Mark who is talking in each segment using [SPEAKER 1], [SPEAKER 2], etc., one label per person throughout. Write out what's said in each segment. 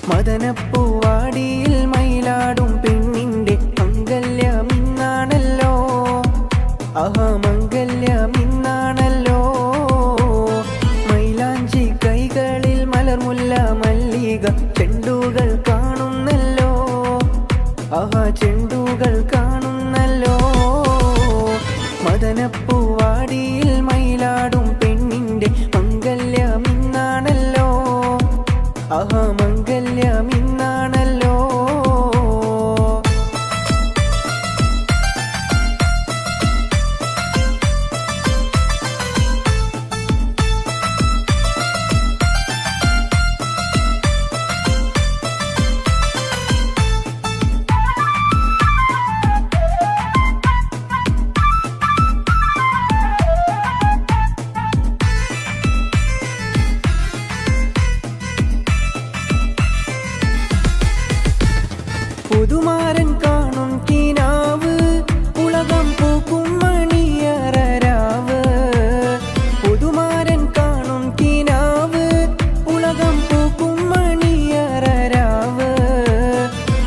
[SPEAKER 1] മദനപ്പൂവാടിയിൽ മയിലാടും പെണ്ണിന്റെ മംഗല്യമിന്നാണല്ലോ. ആഹാ മംഗല്യമിന്നാണല്ലോ. മൈലാഞ്ചി കൈകളിൽ മലർമുല്ല മല്ലിക ചെണ്ടുകൾ കാണുന്നല്ലോ. ആഹാ ചെണ്ടുകൾ കാണുന്നല്ലോ. മദനപ്പൂവാടിയിൽ മയിലാടും പെണ്ണിന്റെ മംഗല്യമിന്നാണല്ലോ. ആഹാ മംഗല്യമിന്നാണല്ലോ. പുതുമാരൻ കാണും കിനാവ് ഉലകം പൂക്കും മണിയറരാവ്. പുതുമാരൻ കാണും കിനാവ് ഉലകം പൂക്കും മണിയറരാവ്.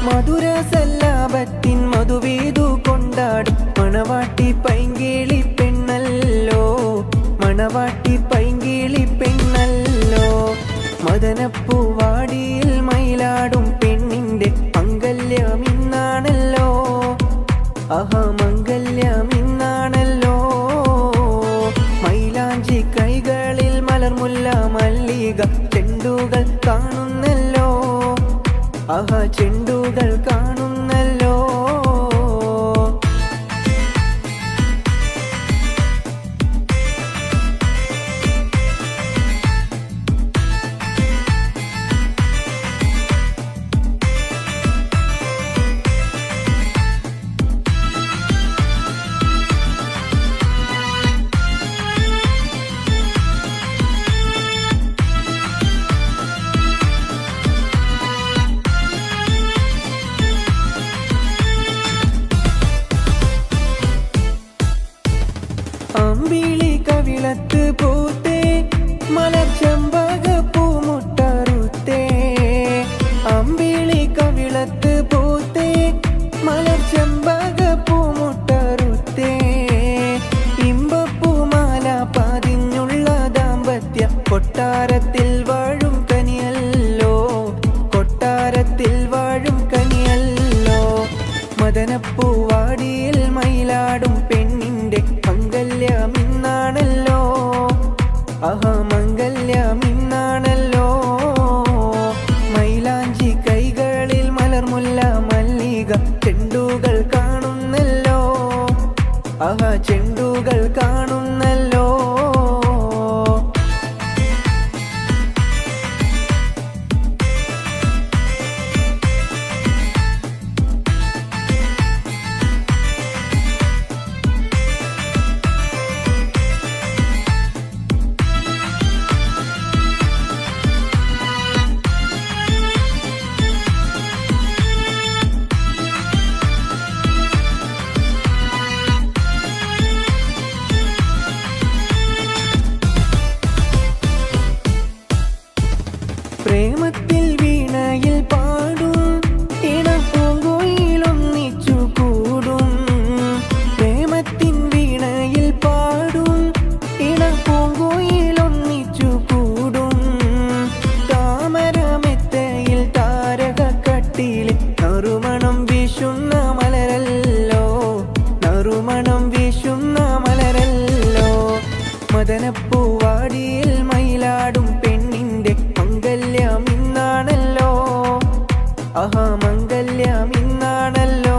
[SPEAKER 1] മധുര സല്ലാപത്തിൻ മധുവേദു കൊണ്ടാടും മണവാട്ടി പൈങ്കിളി പെണ്ണല്ലോ. മണവാട്ടി പൈങ്കിളി പെണ്ണല്ലോ. മദനപ്പൂവാടിയിൽ മയിലാടും പെണ്ണിന്റെ മംഗല്യമിന്നാണല്ലോ. ആഹാ മംഗല്യമിന്നാണല്ലോ. മൈലാഞ്ചി കൈകളിൽ മലർമുല്ല മല്ലിക ചെണ്ടുകൾ കാണുന്നല്ലോ. ആഹാ ചെണ്ടുകൾ കാണുന്നല്ലോ. അമ്പിളി കവിളത്ത് പൂത്തേ മലർച്ചെമ്പക പൂമുട്ടറുത്തേ. അമ്പിളി കവിളത്ത് പൂത്തേ മലർച്ചെമ്പക പൂമുട്ടറുത്തേ. ഇമ്പപ്പൂമാല പതിഞ്ഞുള്ള ദാമ്പത്യ കൊട്ടാരത്തിൽ വാഴും കനിയല്ലോ. കൊട്ടാരത്തിൽ വാഴും കനിയല്ലോ. മദനപ്പൂവാടിയിൽ മയിലാടും പെണ്ണിന്റെ മംഗല്യമിന്നാണല്ലോ. ആഹാ മംഗല്യമിന്നാണല്ലോ. മൈലാഞ്ചി കൈകളിൽ മലർമുല്ല മല്ലിക ചെണ്ടുകൾ കാണുന്നല്ലോ. ആഹാ ചെണ്ടുകൾ കാണുന്നല്ലോ. പ്രേമത്തിൽ വീണയിൽ പാടും ഇണപ്പൂങ്കോയിലൊന്നിച്ചു കൂടും. പ്രേമത്തിൻ വീണയിൽ പാടും ഇണപ്പൂങ്കോയിലൊന്നിച്ചു കൂടും. താമരമെത്തയിൽ താരകക്കട്ടിലെ നറുമണം വീശുന്ന മലരല്ലോ. നറുമണം വീശുന്ന മലരല്ലോ. മദനപ്പൂവാടിയിൽ മയിലാടും പെണ്ണിന്റെ മംഗല്യമിന്നാണല്ലോ. ആഹാ മംഗല്യമിന്നാണല്ലോ.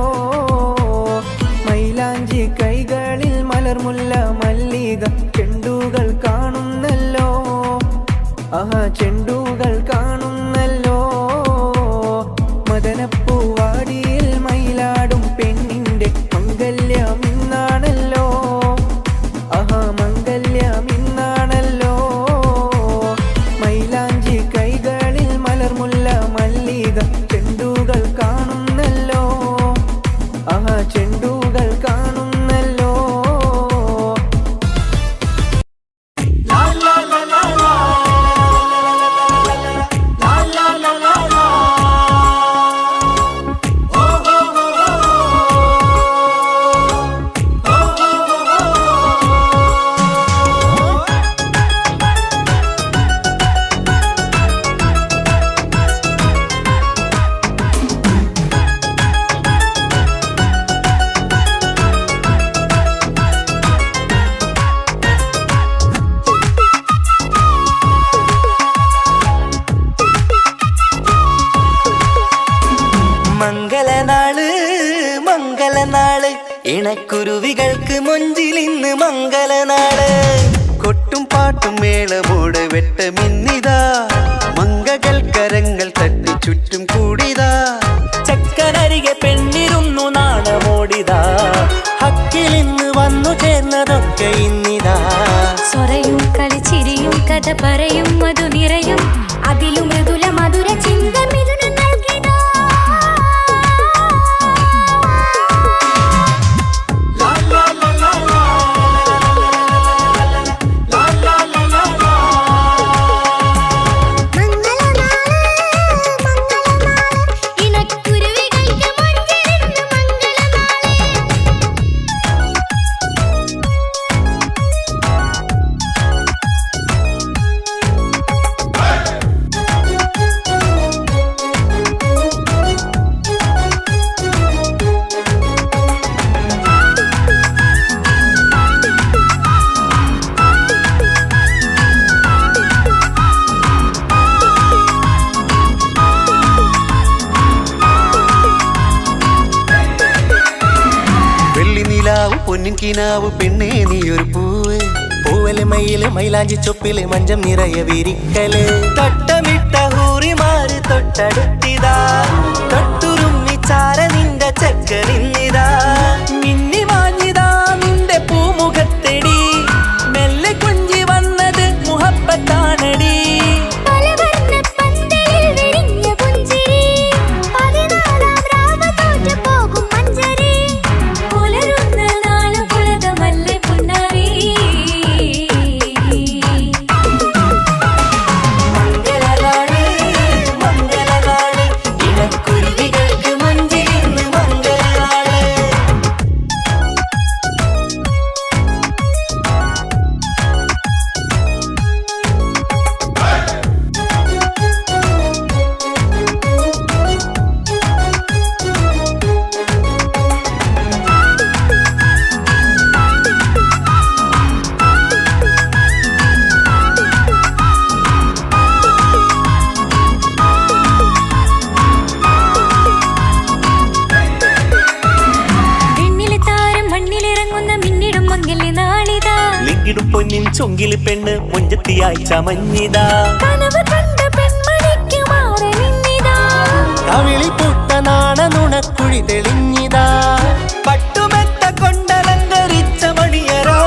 [SPEAKER 1] മൈലാഞ്ചി കൈകളിൽ മലർമുല്ല മല്ലിക ചെണ്ടുകൾ കാണുന്നല്ലോ. ആഹാ ചെണ്ടുകൾ കാണുന്നല്ലോ. മദനപ്പൂവാടിയിൽ മയിലാടും പെണ്ണിന്റെ മംഗല്യമിന്നാണല്ലോ. ആഹാ മംഗല്യമിന്നാണല്ലോ. മൈലാഞ്ചി കൈകളിൽ മലർമുല്ല മല്ലിക ചെണ്ടുകൾ
[SPEAKER 2] ഇണക്കുരുവികൾക്ക് മൊഞ്ചിലിന്ന് മംഗലനാള്. കൊട്ടും പാട്ടും മേളമോട് വെട്ടമിന്നിതാ, മംഗകൾ കരങ്ങൾ തട്ടി ചുറ്റും കൂടിതാ. ചക്കനരികെ പെണ്ണിരുന്നു നാണമോടിതാ, ഹക്കിലിന്ന് വന്നു ചേർന്നതൊക്കെ ഇന്നിതാ.
[SPEAKER 3] സ്വറയും കളിച്ചിരിയും കഥ പറയും മധു നിറയും, അതിലും മൃദുല മധുര ചിന്ത മിഥുന നൽകിടാ.
[SPEAKER 2] പൊന്നിൻ കിനാവ് പെണ്ണേ നീയൊരു പൂവ്, പൂവല് മയില് മൈലാഞ്ചി ചൊപ്പില് മഞ്ചം നിറയെ വിരിക്കല്. തട്ടമിട്ട ഹൂറിമാര് തൊട്ടടുത്തിതാ, തൊട്ടുരുമ്മി ചാര നിന്റെ ചക്കനിന്നിതാ. മിന്നി മാഞ്ഞിതാ നിന്റെ പൂമുഖത്തെടി, മെല്ലെ കുഞ്ചി വന്നത് മുഹബത്താണടി. ിടും പൊന്നിൻ ചൊങ്കില് പെണ്ണ് മുഞ്ചത്തിയായി ചമഞ്ഞിതാ, കവിളിൽ പൊട്ട നാണ നുണക്കുഴി തെളിഞ്ഞിതാ. പട്ടുമെത്ത കൊണ്ടലങ്കരിച്ച മണിയറോ,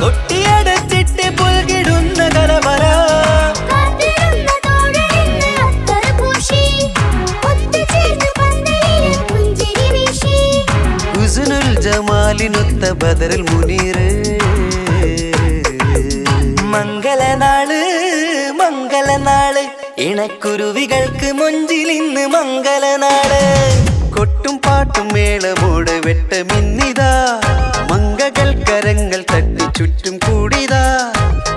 [SPEAKER 2] കൊട്ടിയടച്ചിട്ട് പുൽകിടുന്ന കലവറ. ഹുസ്നുൽ ജമാലിനൊത്ത ബദറുൽ മുനീറ്. മംഗലനാള് മംഗലനാള്, ഇണക്കുരുവികൾക്ക് മൊഞ്ചിലിന്ന് മംഗലനാള്. കൊട്ടും പാട്ടും മേളമോട് വെട്ടമിന്നിതാ, മംഗകൾ കരങ്ങൾ തട്ടി ചുറ്റും കൂടിതാ.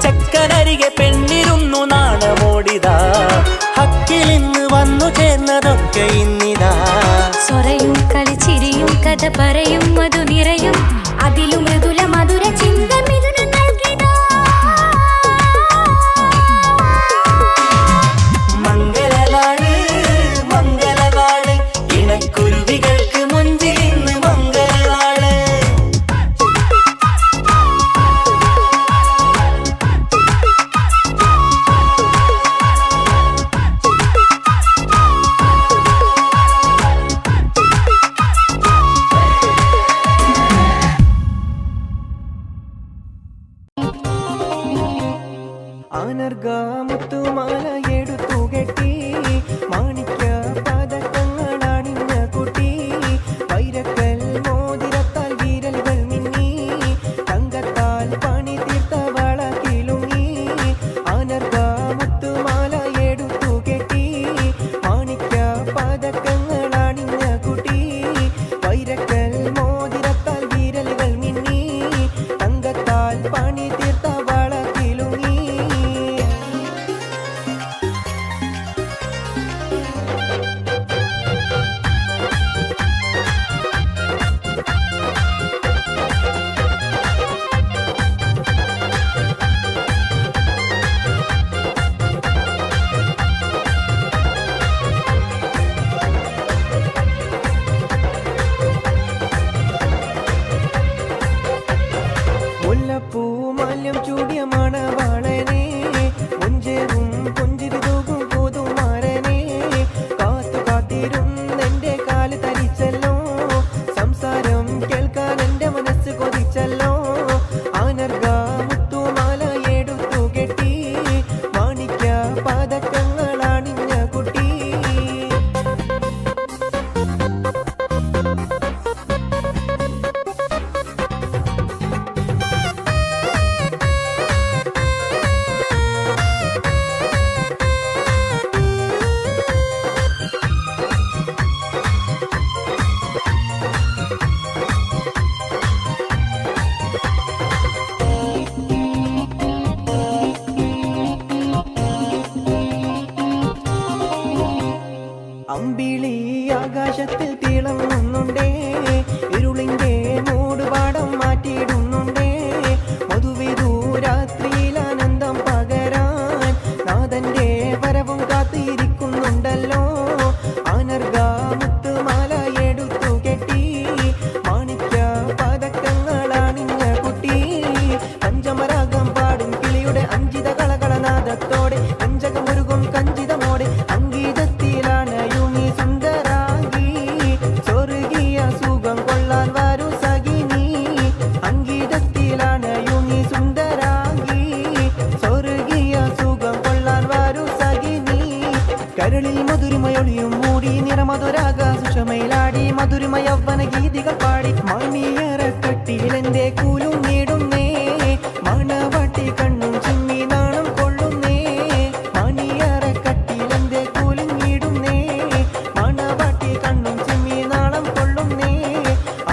[SPEAKER 2] ചക്കനരികെ പെണ്ണിരുന്നു നാണമോടിതാ, ഹക്കിലിന്ന് വന്നു ചേർന്നതൊക്കെ ഇന്നിതാ.
[SPEAKER 3] സ്വറയും കളിച്ചിരിയും കഥ പറയും മധു നിറയും, അതിലും മൃദുല മധുര ചിന്ത മിഥുന നൽകിടാ.
[SPEAKER 2] മംഗലനാള് മംഗലനാള്, ഇണക്കുരുവികൾക്ക് മുഞ്ചിലിന്ന് മംഗലനാള്.
[SPEAKER 1] അമ്പിളി ആകാശത്തിൽ തിളങ്ങുന്നുണ്ടേ, ഇരുളിന്റെ മൂടുപാടം മാറ്റിയിടുന്നുണ്ടേ. മധുവിധു രാത്രിയിൽ ആനന്ദം പകരാൻ നാഥന്റെ വരവും കാത്തിരിക്കുന്നുണ്ടല്ലോ. ആനർഗ മുത്തുമാല എടുത്തു കെട്ടി മാണിക്യ പതക്കങ്ങളാണിഞ്ഞ കുട്ടി. പഞ്ചമരാഗം പാടും കിളിയുടെ അഞ്ചിത കളകളനാദത്തോടെ അഞ്ചകമൊരുകും കഞ്ചിതമോടെ അംഗീതത്തിലാണയുമീ സുന്ദരാംഗി. സ്വർഗീയ സുഖം കൊള്ളാൻ വരൂ സഖിനി. അംഗീതത്തിലാണയുമീ സുന്ദരാംഗി. സ്വർഗീയ സുഖം കൊള്ളാൻ വരൂ സഖിനി. കരളിൽ മധുരിമയൊളിയും മൂടി നിറമധുരാഗ സുഷമയിലാടി മധുരിമ യൗവന ഗീതികൾ പാടി. മണിയറക്കട്ടിലെന്റെ കൂലും നേടുന്നേ, മണവാട്ടി കണ്ണും ചിമ്മി നാണം കൊള്ളുന്നേ. മണിയറക്കട്ടിലെന്റെ കൂലും നേടുന്നേ, മണവാട്ടി കണ്ണും ചിമ്മി നാണം കൊള്ളുന്നേ.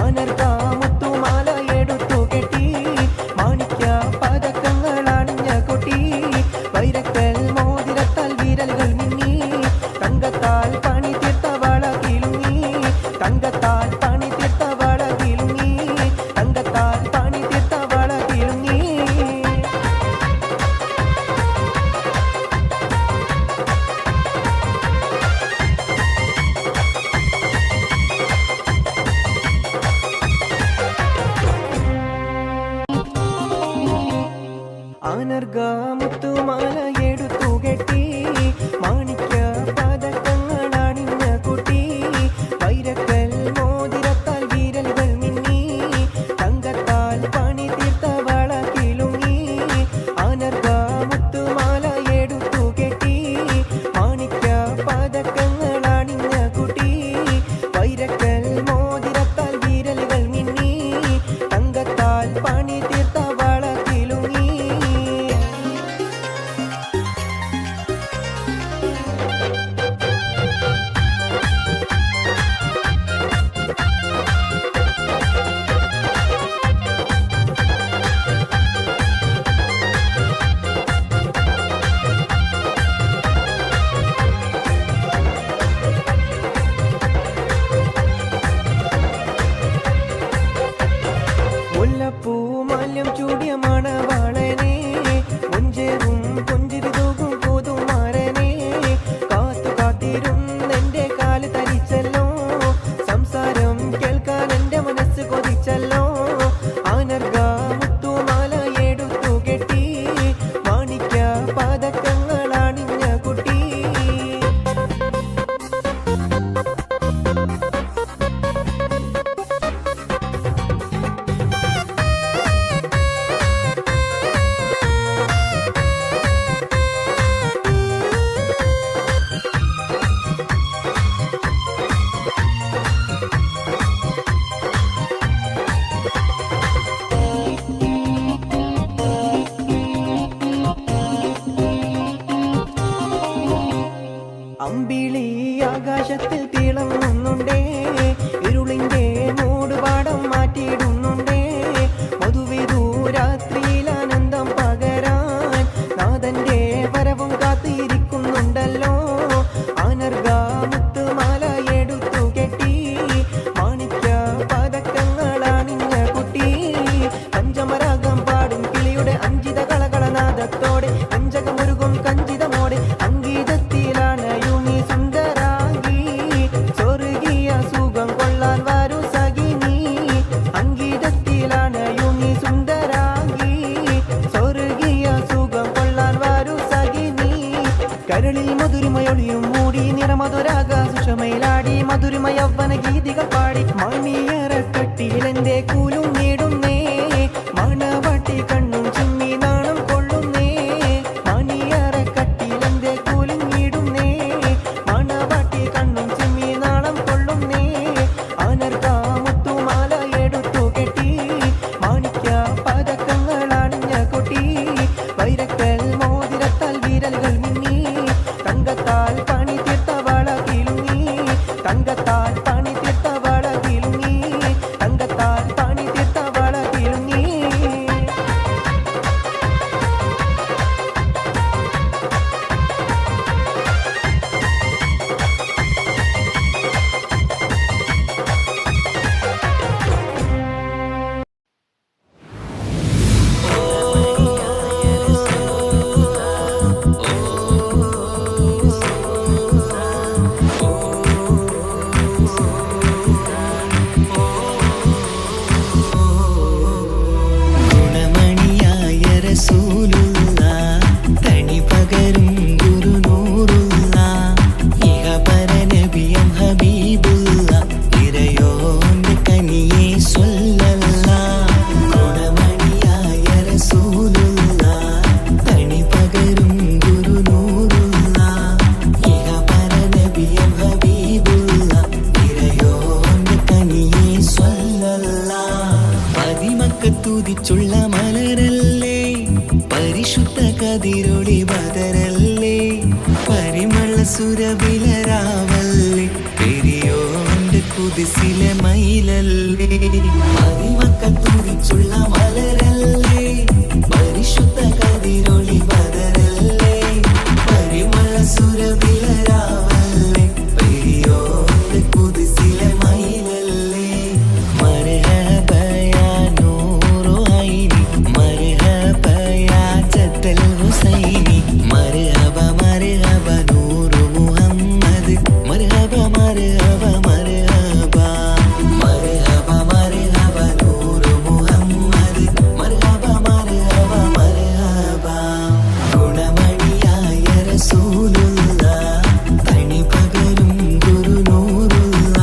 [SPEAKER 1] അനർഗ മുത്തുമാല എടുത്തു കെട്ടി മാണിക്യ പതക്കങ്ങളാണിഞ്ഞ കൊട്ടി. വൈരക്കൽ മോതിരത്താൽ വിരലുകൾ മിന്നി തങ്കത്താൽ പണി തീർത്ത വള കിലുങ്ങി. തങ്കത്താൽ പണി തീർത്ത വള കിലുങ്ങി. തങ്കത്താൽ പണി തീർത്ത വള കിലുങ്ങി. അനർഗ മുത്തുമാല എടുത്തു കെട്ടി മാണിക്യ പതക്കങ്ങളാണിഞ്ഞ കുട്ടി. വൈരക്കൽ മോതിരത്താൽ വിരലുകൾ മിന്നി തങ്കത്താൽ പണി തീർത്ത വള കിലുങ്ങി. അനർഗ മുത്തുമാല എടുത്തു കെട്ടി മാണിക്യ പതക്കങ്ങളാണിഞ്ഞ കുട്ടി. വൈരക്കൽ മോതിരത്താൽ വിരലുകൾ മിന്നി തങ്കത്താൽ പണി തീർത്ത വള കിലുങ്ങി. മുല്ലപ്പൂമാല്യം ചൂടിയ മണവാളനെ, മുഞ്ചേറും പുഞ്ചിരി തൂകും പുതുമാരനെ. കാത്തു കാത്തിരുന്നെന്റെ കാല് തരിച്ചല്ലോ, സംസാരം കേൾക്കാൻ എന്റെ മനസ്സ് കൊതിച്ചല്ലോ. അനർഗ മുത്തുമാല എടുത്തു കെട്ടി മാണിക്യ പതക്കങ്ങളാണിഞ്ഞ കുട്ടി. അമ്പിളി ആകാശത്തിൽ തിളങ്ങുന്നുണ്ടേ, ഇരുളിന്റെ മൂടുപാടം മാറ്റിയിടുന്നുണ്ടേ. മധുവിധു രാത്രിയിൽ ആനന്ദം പകരാൻ നാഥന്റെ വരവും കാത്തിരിക്കുന്നുണ്ടല്ലോ. അനർഗ മുത്തുമാല എടുത്തു കെട്ടി മാണിക്യ പതക്കങ്ങളാണിഞ്ഞ കുട്ടി. പഞ്ചമരാഗം പാടും കിളിയുടെ അഞ്ചിത കളകളനാദത്തോടെ അഞ്ചകമൊരുകും കഞ്ചിതമോടെ അംഗീതത്തിലാണയുമീ സുന്ദരാംഗി. സ്വർഗീയ സുഖം കൊള്ളാൻ വരൂ സഖിനി. അംഗീതത്തിലാണയുമീ സുന്ദരാംഗി. സ്വർഗീയ സുഖം കൊള്ളാൻ വരൂ സഖിനി. കരളിൽ മധുരിമയൊളിയും മൂടി നിറമധുരാഗ സുഷമയിലാടി മധുരിമ യൗവന ഗീതികൾ പാടി. മണിയറക്കട്ടിലെന്റെ കൂലും നേടുന്നേ, മണവാട്ടി കണ്ണും ചിമ്മി നാണം കൊള്ളുന്നേ. മണിയറക്കട്ടിലെന്റെ കൂലും നേടുന്നേ, മണവാട്ടി കണ്ണും ചിമ്മി നാണം കൊള്ളുന്നേ. അനർഗ മുത്തുമാല എടുത്തു കെട്ടി മാണിക്യ പതക്കങ്ങളാണിഞ്ഞ കൊട്ടി. വൈരക്കൽ മോതിരത്താൽ വിരലുകൾ മിന്നി തങ്കത്താൽ പണി തീർത്ത വള കിലുങ്ങി. തങ്കത്താൽ പണി തീർത്ത വള കിലുങ്ങി. തങ്കത്താൽ പണി തീർത്ത വള കിലുങ്ങി. സുരബിലരാവല്ലേ പെരിയോന്റെ കുതിസിലെ മയിലല്ലേ മതിമക്കത്തുടിച്ചുള്ള മലരല്ലേ പരിശുദ്ധ കതിരൊളി ബദരല്ലേ പരിമള സുരബിലരാവല്ലേ പെരിയോന്റെ കുതിസിലെ മയിലല്ലേ മർഹബ യാ നൂറു ഐനി മർഹബ യാ ജദ്ദൽ ഹുസൈനി മർഹബ മർഹബ നൂറു മുഹമ്മദ് മർഹബ മർഹബ മർഹബ മർഹബ മർഹബ നൂറു മുഹമ്മദ് മർഹബ മർഹബ മർഹബ ഗുണമണിയായ റസൂലുള്ള തണി പകരും ഗുരു നൂറുള്ള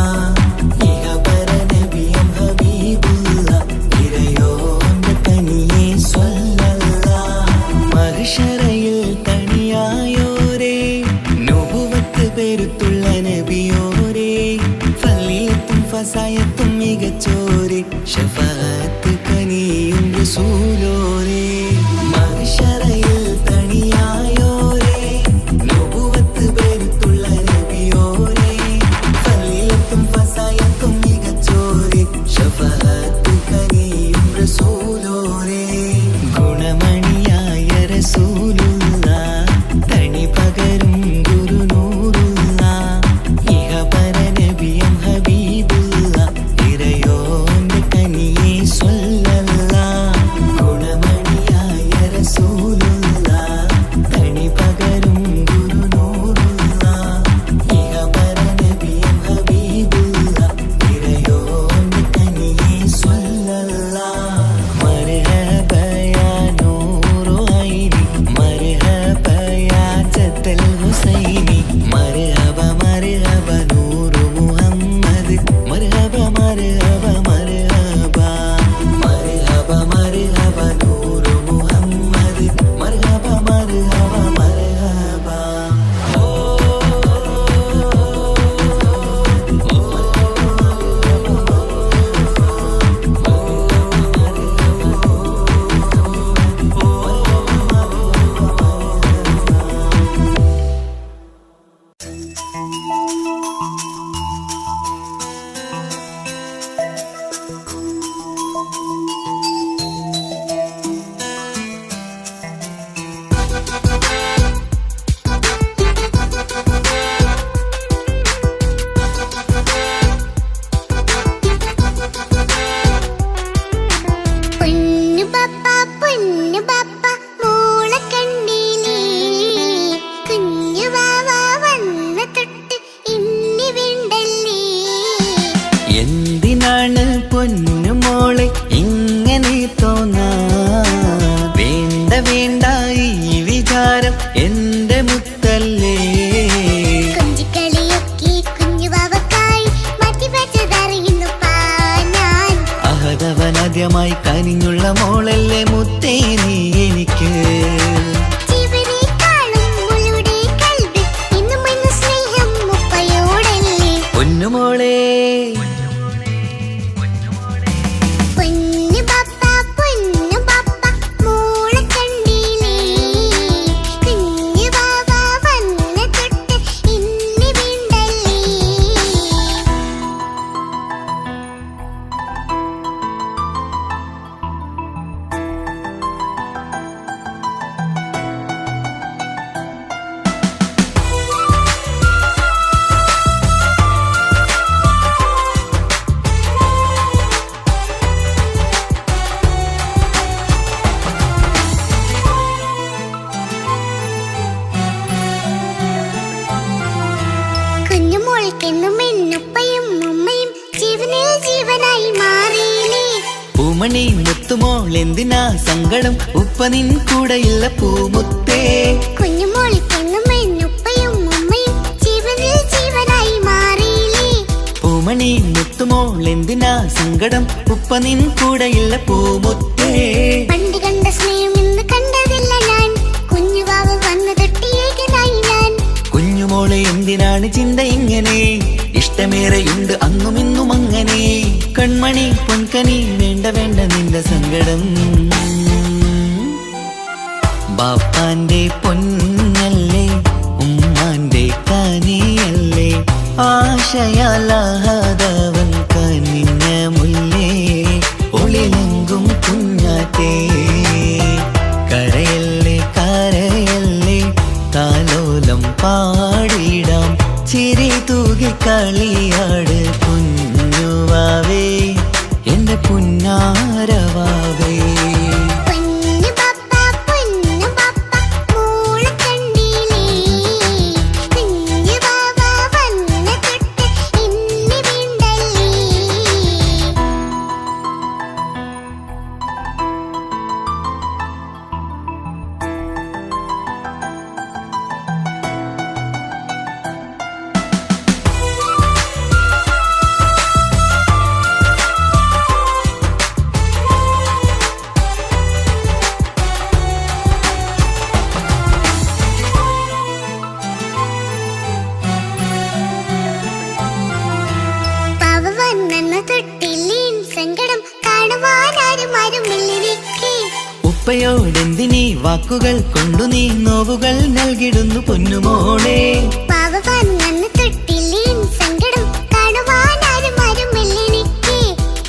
[SPEAKER 1] ഇഹപര നബിയും ഹബീബുള്ള ഇറയോന്റെ തനിയെ സ്വല്ലല്ലാഹ് മഹ്ശറയിൽ തണിയായോരേ നുബുവത്ത് പെരുത്തുള്ള നബിയോരേ ഫളിയത്തും ഫസായത്തും മികച്ചോരേ ശഫാഅത്ത് കനിയും റസൂലോരേ മഹ്ശറയിൽ തണിയായോരേ നുബുവത്ത് പെരുത്തുള്ള നബിയോരേ ഫളിയത്തും ഫസായത്തും മികച്ചോരേ ശഫാഅത്ത് കനിയും റസൂലോരേ ഗുണമണിയായ റസൂലുള്ള തണി പകരും ഗുരു നൂറുള്ള ഇഹപര നബിയും ഹബീബുള്ള ഇറയോന്റെ കനിയെ സ്വല്ലല്ലാഹ് ഗുണമണിയായ റസൂലുള്ള തണി പകരും ഗുരു നൂറുള്ള ഇഹപര നബിയും ഹബീബുള്ള ഇറയോന്റെ കനിയെ സ്വല്ലല്ലാഹ് മർഹബ യാ നൂറു ഐനി മർഹബ യാ ജദ്ദൽ ഹുസൈനി മർഹബ മർഹബ നൂറു മുഹമ്മദ് മർഹബ മർഹബ മർഹബ മർഹബ മർഹബ നൂറു മുഹമ്മദ് മർഹബ മർഹബ മർഹബ
[SPEAKER 3] പൊന്നു പപ്പ മോളെ കണ്ടീലേ കുഞ്ഞു വാവ വന്ന തൊട്ട് ഇന്നി വിണ്ടല്ലേ
[SPEAKER 1] എന്തിനാണ് പൊന്നു മോളെ ഇങ്ങനെ തോന്നാ വേണ്ട വേണ്ട ഈ വിചാരം എന്റെ മുത്തല്ലേ
[SPEAKER 3] കൊഞ്ചിക്കളിയൊക്കെ കുഞ്ഞു വാവക്കായി മാറ്റി വെച്ചതറിയുന്നു ഞാൻ
[SPEAKER 1] അഹതവനാദ്യമായി കനിഞ്ഞുള്ള മോളല്ലേ മുത്തേ നീ എനിക്ക്
[SPEAKER 3] ജീവനേക്കാളും മുളുടെ കൽബിൽ ഇന്നും ഇന്ന് സ്നേഹം മുപ്പയോടല്ലേ
[SPEAKER 1] പൊന്നുമോളെ
[SPEAKER 3] പൊന്നു പപ്പ മോളെ കണ്ടീലേ കുഞ്ഞു വാവ വന്ന തൊട്ട് ഇന്നി വിണ്ടല്ലേ കുഞ്ഞുമോൾക്കെന്നും എന്നുപ്പയും ഉമ്മയും ജീവനിൽ ജീവനായി മാറിയില്ലേ
[SPEAKER 1] പൂമണി മുത്തുമോൾ എന്തിനാ സങ്കടം ഉപ്പ നിൻ കൂടെയില്ല പൂമുത്തേ
[SPEAKER 3] കുഞ്ഞുമോൾക്കെന്നും എന്നുപ്പയും ഉമ്മയും ജീവനിൽ ജീവനായി മാറിയില്ലേ
[SPEAKER 1] പൂമണി മുത്തുമോൾ എന്തിനാ സങ്കടം ഉപ്പ നിൻ കൂടെയില്ല പൂമുത്തേ
[SPEAKER 3] പണ്ട് കണ്ട സ്നേഹം ഇന്ന് കണ്ടതില്ല ഞാൻ കുഞ്ഞുവാവ വന്ന തൊട്ടിയേകനായി ഞാൻ
[SPEAKER 1] കുഞ്ഞുമോളെ എന്തിനാണ് ചിന്ത ഇങ്ങനെ ഇഷ്ടമേറെയുണ്ട് അന്നും ഇന്നും അങ്ങനെ കൺമണി പൊൻകനി വേണ്ട വേണ്ട നിന്റെ സങ്കടം ബാപ്പാന്റെ പൊന്നല്ലേ ഉമ്മാന്റെ കനി ആശയാലാഹതവൻ കനിഞ്ഞ മുല്ലേ ഒളിലെങ്കും കുഞ്ഞാറ്റേ കരയല്ലേ കരയല്ലേ താലോലം പാടിടാം ചിരി തൂകി കളിയാട് കുഞ്ഞുവാവേ എന്റെ പുന്നാരവാവേ ഉപ്പയോടെന്തിനീ വാക്കുകൾ കൊണ്ടു നീ നോവുകൾ നൽകിടുന്നു പൊന്നുമോളെ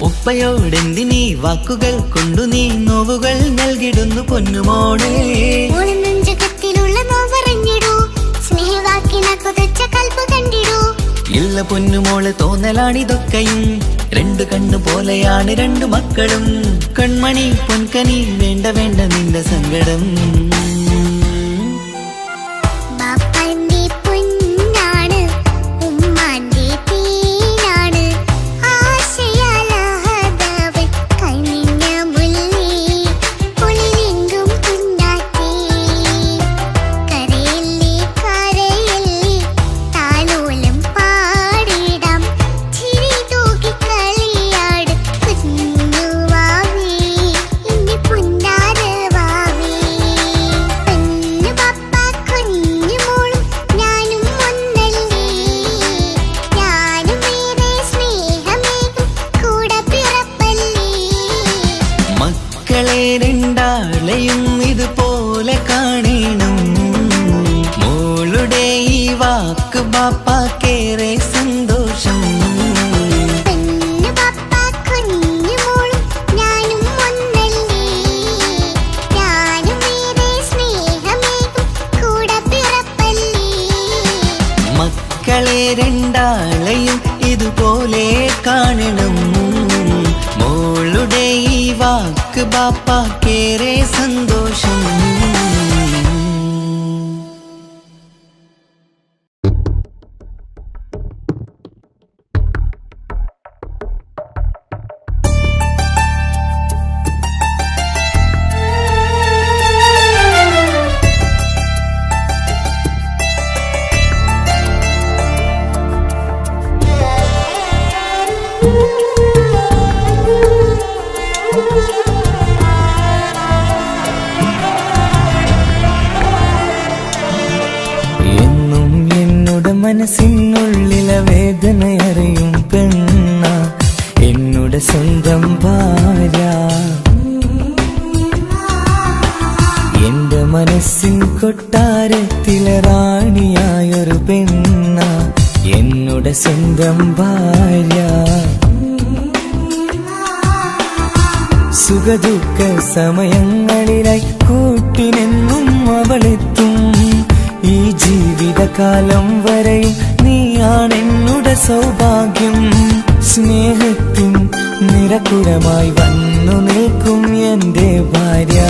[SPEAKER 1] ഉപ്പയോടെന്തിനീ വാക്കുകൾ കൊണ്ടു നീ നോവുകൾ നൽകിടുന്നു പൊന്നുമോളെ ഇല്ല പൊന്നുമോള് തോന്നലാണിതൊക്കെയും രണ്ടു കണ്ണു പോലെയാണ് രണ്ടു മക്കളും കൺമണി പൊൻകനി വേണ്ട വേണ്ട നിന്റെ സങ്കടം രണ്ടാളെയും ഇതുപോലെ കാണണം മോളുടെ ഈ വാക്ക് ബാപ്പാക്കേറെ സന്തോഷം മക്കളെ രണ്ടാളെയും ഇതുപോലെ കാണണം മോളുടെ ഈ വാക്ക് ബാപ്പാക്കേറെ സന്തോഷം മനസ്സിനുള്ളിലെ വേദനയറിയും പെണ്ണ എന്നുടെ സ്വന്തം ഭാര്യ എന്റെ മനസ്സിൻ കൊട്ടാരത്തിലെ റാണിയായൊരു പെണ്ണ എന്നുടെ സ്വന്തം ഭാര്യ സുഖദുഃഖ സമയങ്ങളിലായി കൂട്ടിനെന്നും അവളെത്തും ഈ ജീവിതകാലം വരെയും നീയാണെന്നുടെ സൗഭാഗ്യം സ്നേഹത്തിൻ നിറകുടമായി വന്നു നിൽക്കും എന്റെ ഭാര്യ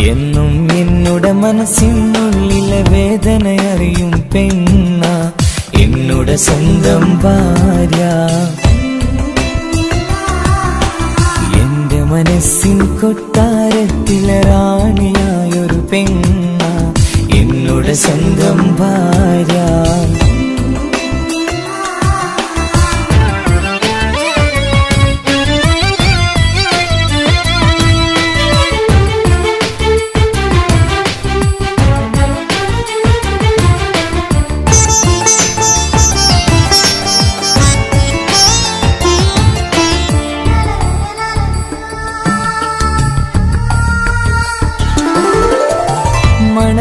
[SPEAKER 1] എന്നും എന്നുടെ മനസ്സിനുള്ളിലെ വേദനയറിയും പെണ്ണ എന്നുടെ സ്വന്തം ഭാര്യ മനസ്സിൻ കൊട്ടാരത്തിലെ റാണിയായൊരു പെണ്ണ എന്നുടെ സ്വന്തം ഭാര്യ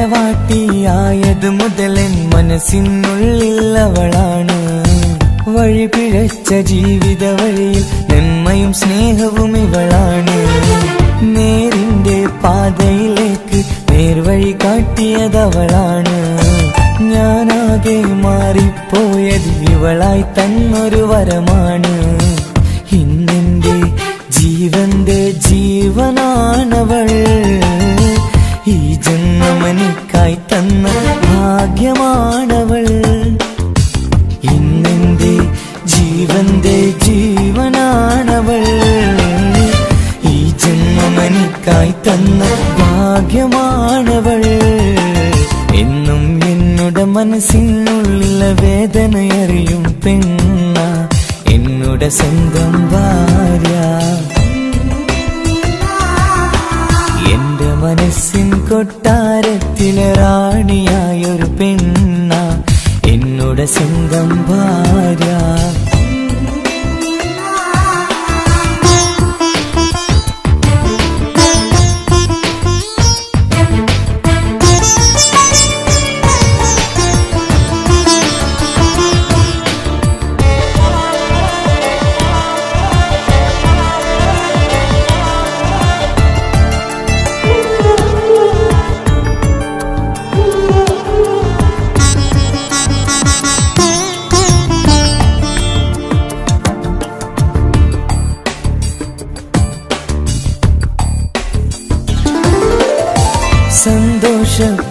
[SPEAKER 1] മണവാട്ടിയായത് മുതലൻ മനസ്സിനുള്ളിൽ അവളാണ്. വഴി പിഴച്ച ജീവിത വഴിയിൽ നന്മയും സ്നേഹവും ഇവളാണ്. നേരിന്റെ പാതയിലേക്ക് നേർവഴി കാട്ടിയതവളാണ്. ഞാനാകെ മാറിപ്പോയത് ഇവളായി തന്നൊരു വരമാണ്. ഇന്നെന്റെ ജീവന്റെ ജീവനാണവൾ. ഈ ജന്മമെനിക്കായി തന്ന ഭാഗ്യമാണവൾ. ഇന്നെന്റെ ജീവന്റെ ജീവനാണവൾ. ഈ ജന്മമെനിക്കായി തന്ന ഭാഗ്യമാണവൾ. എന്നും എന്നുടെ മനസ്സിനുള്ളിലെ വേദനയറിയും പെണ്ണ എന്നുടെ സ്വന്തം ഭാര്യ. എന്റെ മനസ്സിൻ കൊട്ടാരത്തിലെ റാണിയായൊരു പെണ്ണ എന്നുടെ സ്വന്തം ഭാര്യ.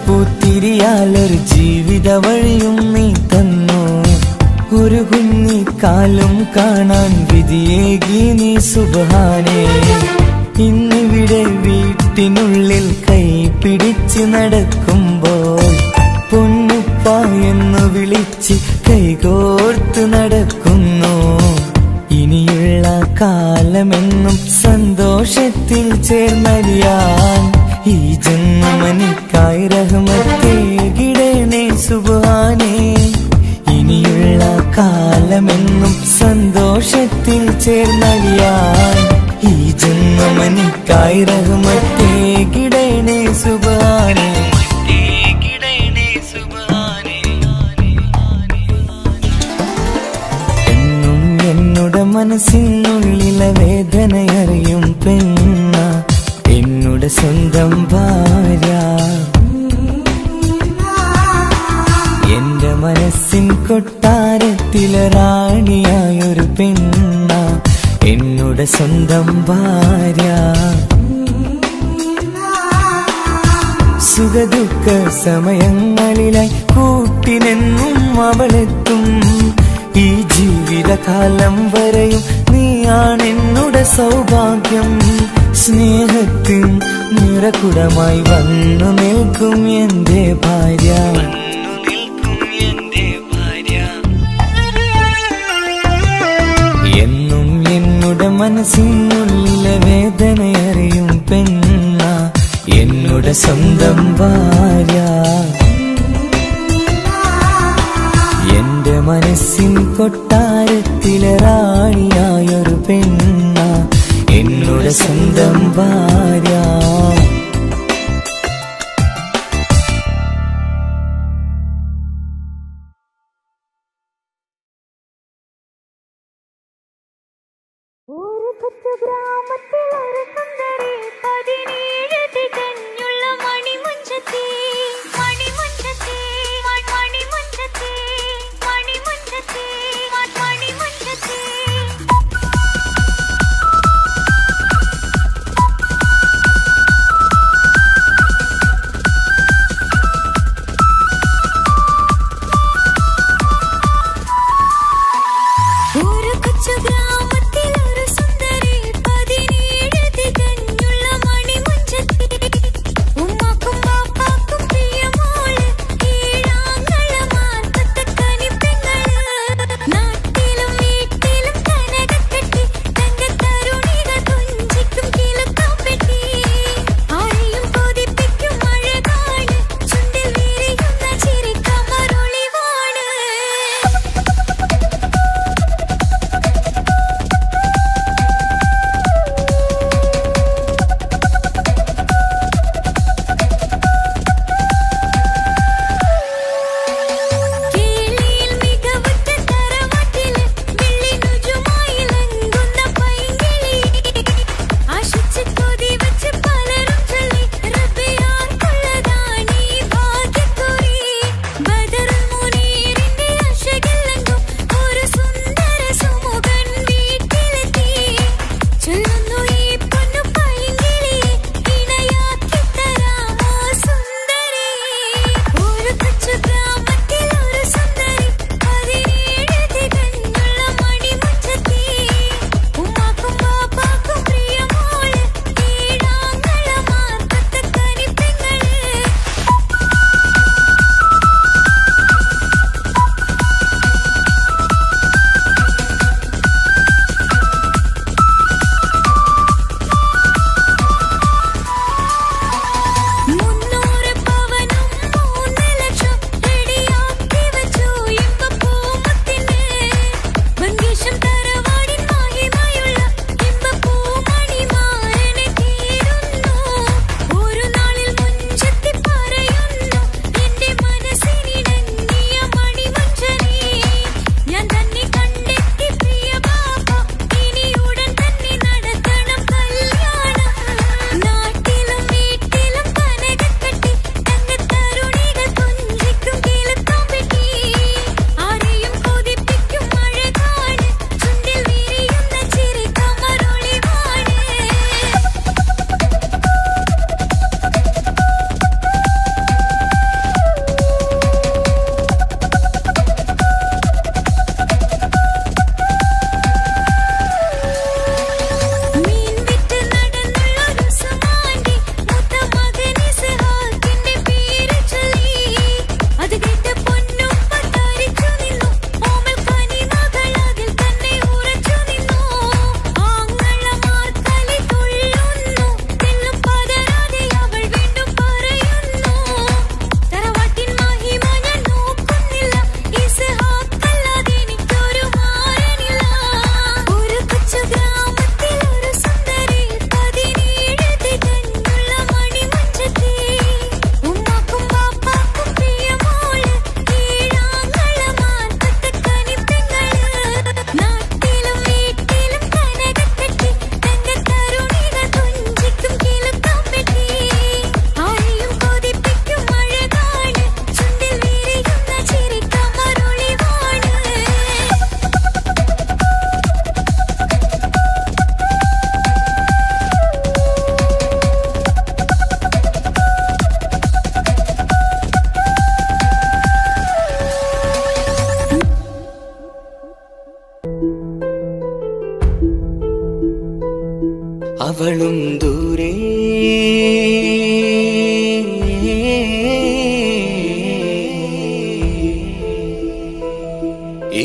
[SPEAKER 1] സന്തോഷപ്പൂത്തിരിയാലൊരു ജീവിത വഴിയും നീ തന്നു. ഒരു കുഞ്ഞിക്കാലും കാണാൻ വിധിയേകി നീ സുബ്ഹാനേ. ഇന്നിവിടെ വീട്ടിനുള്ളിൽ കൈ പിടിച്ച് നടക്കുമ്പോൾ പൊന്നുപ്പ എന്ന് വിളിച്ച് കൈകോർത്ത് നടക്കുന്നു. ഇനിയുള്ള കാലമെന്നും സന്തോഷത്തിൽ ചേർന്നലിയാൻ ഈ ജന്മമെനിക്കായി റഹ്മത്തേകിടണേ സുബ്ഹാനേ. ഇനിയുള്ള കാലമെന്നും സന്തോഷത്തിൽ ചേർന്നലിയാൻ ഈ ജന്മമെനിക്കായി റഹ്മത്തേകിടണേ സുബ്ഹാനേ. എന്നും എന്നുടെ മനസ്സിനുള്ളിലെ വേദനയറിയും പെണ്ണ എന്നുടെ സ്വന്തം ഭാര്യ. എന്റെ മനസ്സിൻ കൊട്ടാരത്തിലെ റാണിയായൊരു പെണ്ണ എന്നുടെ സ്വന്തം ഭാര്യ. സുഖദുഃഖ സമയങ്ങളിലായി കൂട്ടിനെന്നും അവളെത്തും. ഈ ജീവിതകാലം വരെയും നീയാണെന്നുടെ സൗഭാഗ്യം. സ്നേഹത്തിൻ നിറകുടമായി വന്നു നിൽക്കും എന്റെ ഭാര്യ. എന്നും എന്നുടെ മനസ്സിനുള്ളിലെ വേദനയറിയും പെണ്ണ എന്നുടെ സ്വന്തം ഭാര്യ. എന്റെ മനസ്സിൻ കൊട്ടാരത്തിലെ റാണിയായൊരു പെണ്ണ എന്നുടെ സ്വന്തം ഭാര്യ.
[SPEAKER 3] ഒരു കൊച്ചു ഗ്രാമത്തിൽ ഒരു സുന്ദരി 17 തികഞ്ഞുള്ള മണിമുഞ്ചത്തി മണിമുഞ്ചത്തി മണിമുഞ്ചത്തി മണിമുഞ്ചത്തി മണിമുഞ്ചത്തി.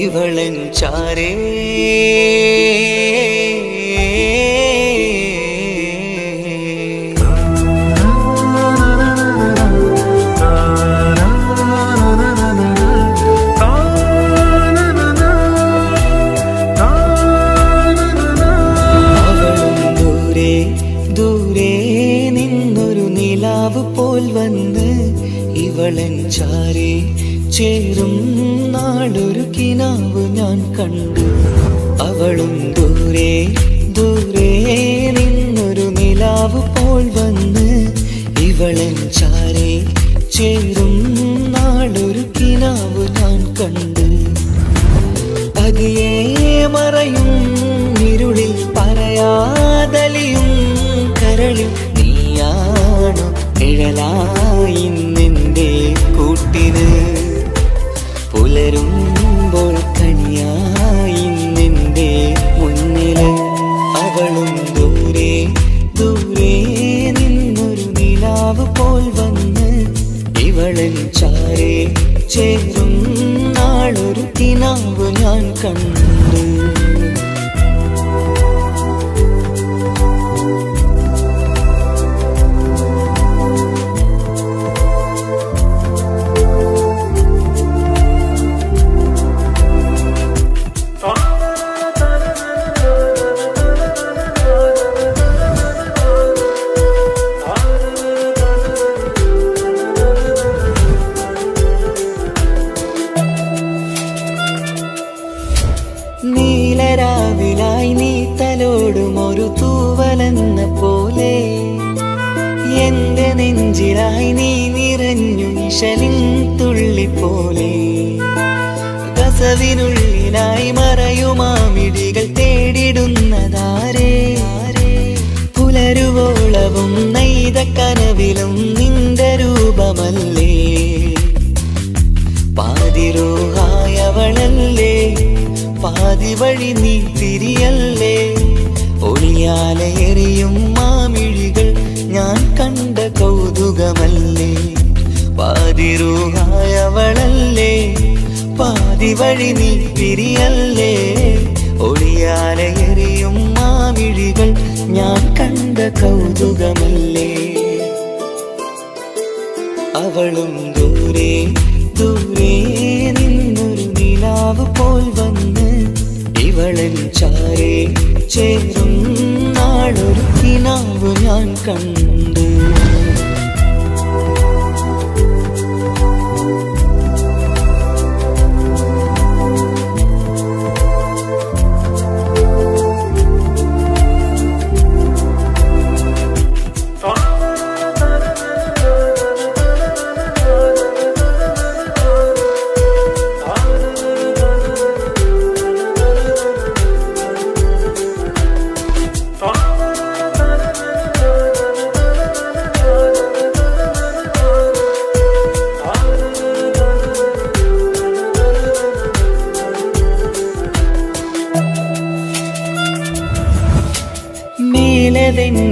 [SPEAKER 1] ഇവളൻ ചാരേ പോൽ വന്ന് ഇവളൻ ചാരേ ചേരും നാളൊരു കിനാവ് ഞാൻ കണ്ടു അവളും ദൂരെ ദൂരെ നിന്നൊരു നിലാവ് പോൽ വന്ന് ഇവളൻ ചാരേ ചേരും നാളൊരു കിനാവ് ഞാൻ കണ്ടു പതിയെ മറയും ഇരുളിൽ പറയാതലിയും കരളിൽ നീയാണു നിഴലായി നിന്റെ കൂട്ടിന് പുലരുമ്പോൾ കണിയായി നിന്റെ മുന്നില് അവളും ദൂരെ ദൂരെ നിന്നൊരു നിലാവ് പോൽ വന്ന് ഇവളൻ ചാരേ ചേരും നാളൊരു കിനാവ് ഞാൻ കണ്ടു നീലരാവിലായി നീ തലോടും ഒരു തൂവലെന്ന പോലെ എന്റെ നെഞ്ചിലായി നീ നിറഞ്ഞു നിശലിൻ തുള്ളി പോലെ കസവിനുള്ളിലായി മറയുമാമിടികൾ തേടിടുന്നതാരേ പുലരുവോളവും നെയ്ത കനവിലും നിന്റെ രൂപമല്ലേ പാതിരൂഹായവളല്ലേ പാതി വഴി നീ തിരിയല്ലേ ഒളിയാലെ എറിയും മാമിഴികൾ ഞാൻ കണ്ട കൗതുകമല്ലേ പാതിരൂഹായവളല്ലേ പാതി വഴി നീ തിരിയല്ലേ ഒളിയാലെ എറിയും മാമിഴികൾ ഞാൻ കണ്ട കൗതുകമല്ലേ അവളും ദൂരെ ദൂരെ നിന്നൊരു നിലാവ് പോൽ വന്ന് ഇവളൻ ചാരേ ചേരും നാളൊരു കിനാവ് ഞാൻ കണ്ടു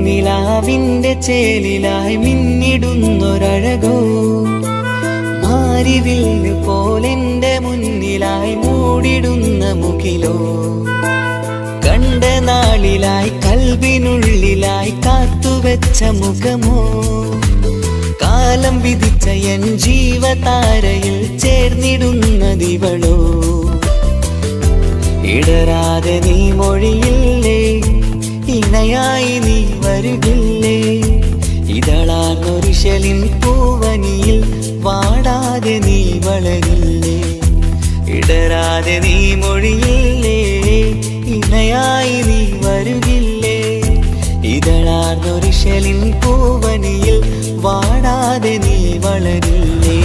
[SPEAKER 1] നിലാവിന്റെ ചേലിലായി മിന്നിടുന്നൊരഴകോ മാരിവില്ല് പോലെന്റെ മുന്നിലായി മൂടിടുന്ന മുകിലോ കണ്ട നാളിലായി കൽബിനുള്ളിലായി കാത്തുവെച്ച മുഖമോ കാലം വിധിച്ച എൻ ജീവതാരയിൽ ചേർന്നിടുന്നതിവളോ ഇടരാതെ നീ മൊഴിയില്ലേ ഇണയായി നീ വരുകില്ലേ ഇതളാർന്നൊരിശലിൻ പൂവനിയിൽ വാടാതെ നീ വളരില്ലേ ഇടരാതെ നീ മൊഴിയില്ലേ ഇണയായി നീ വരുകില്ലേ ഇതളാർന്നൊരിശലിൻ പൂവനിയിൽ വാടാതെ നീ വളരില്ലേ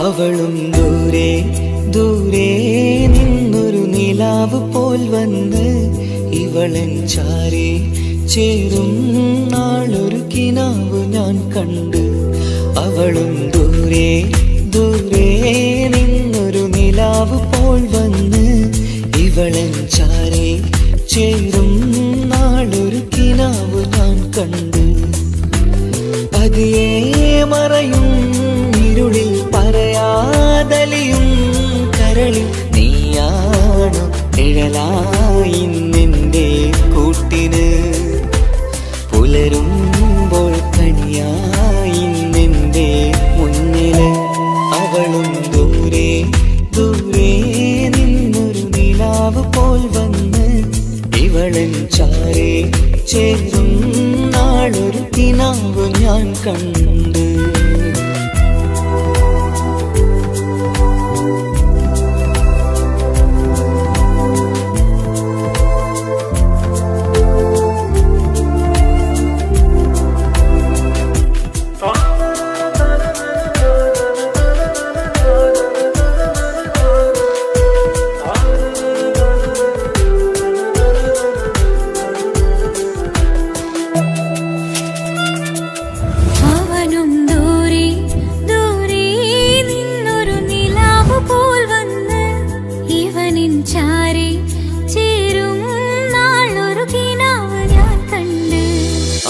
[SPEAKER 1] അവളും ദൂരെ ദൂരെ നിന്നൊരു നിലാവ് പോൽ വന്ന് ഇവളൻ ചാരേ ചേരും നാളൊരു കിനാവ് ഞാൻ കണ്ടു അവളും ദൂരെ ദൂരെ നിന്നൊരു നിലാവ് പോൽ വന്ന് ഇവളൻ ചാരേ ചേരും നാളൊരു കിനാവ് ഞാൻ കണ്ടു പതിയെ മറയും ഇരുളിൽ പറയാതലിയും നിഴലായി നിന്റെ കൂട്ടിന് പുലരുമ്പോൾ കണിയായി നിന്റെ മുന്നില് അവളും ദൂരെ ദൂരെ നിന്നൊരു നിലാവ് പോൽ വന്ന് ഇവളൻ ചാരേ ചേരും നാളൊരു കിനാവ് ഞാൻ കണ്ട്.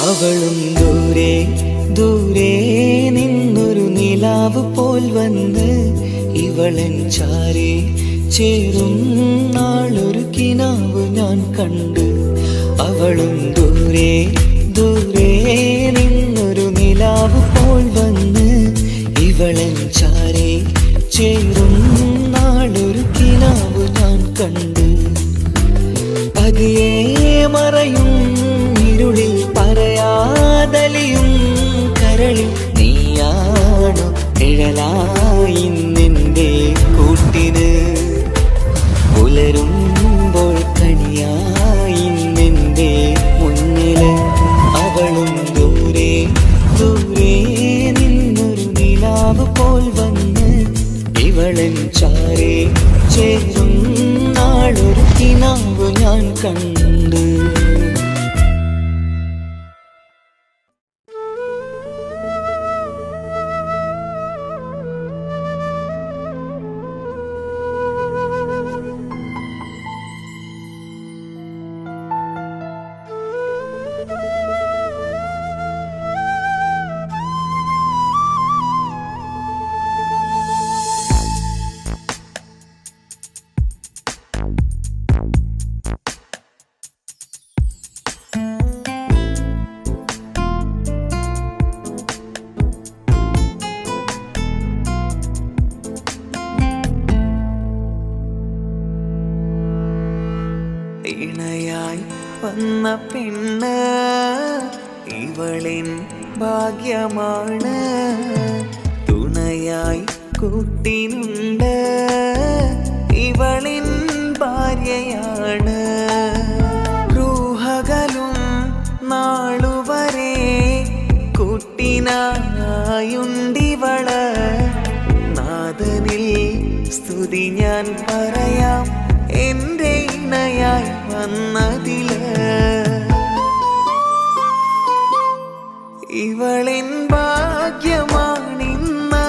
[SPEAKER 1] അവളും ദൂരെ ദൂരെ നിന്നൊരു നിലാവ് പോൽ വന്ന് ഇവളൻ ചാരേ ചേരും നാളൊരു കിനാവ് ഞാൻ കണ്ട്. അവളും ദൂരെ ദൂരെ നിന്നൊരു നിലാവ് പോൽ വന്ന് ഇവളൻ ചാരേ ചേരും നാളൊരു കിനാവ് ഞാൻ കണ്ട്. പതിയെ മറയും ഇരുളിൽ പറയാതലിയും കരളിൽ നീയാണു നിഴലായി നിന്റെ കൂട്ടിന് പുലരുമ്പോൾ കണിയായി നിന്റെ മുന്നില് അവളും ദൂരെ ദൂരെ നിന്നൊരു നിലാവ് പോൽ വന്ന് ഇവളൻ ചാരേ ചേരും നാളൊരു കിനാവ് ഞാൻ കണ്ട്. ഇണയായി വന്ന പെണ്ണ് ഇവളിൻ ഭാഗ്യമാണ്, തുണയായി കൂട്ടിനുണ്ട് ഇവളിൻ ഭാര്യയാണ്. റൂഹകലും നാളുവരെ കൂട്ടിനായുണ്ടിവള്, നാഥനിൽ സ്തുതി ഞാൻ പറയാം എൻ്റെ ഇണയായി വന്നതില്. ഇവളിൻ ഭാഗ്യമാണിന്ന്,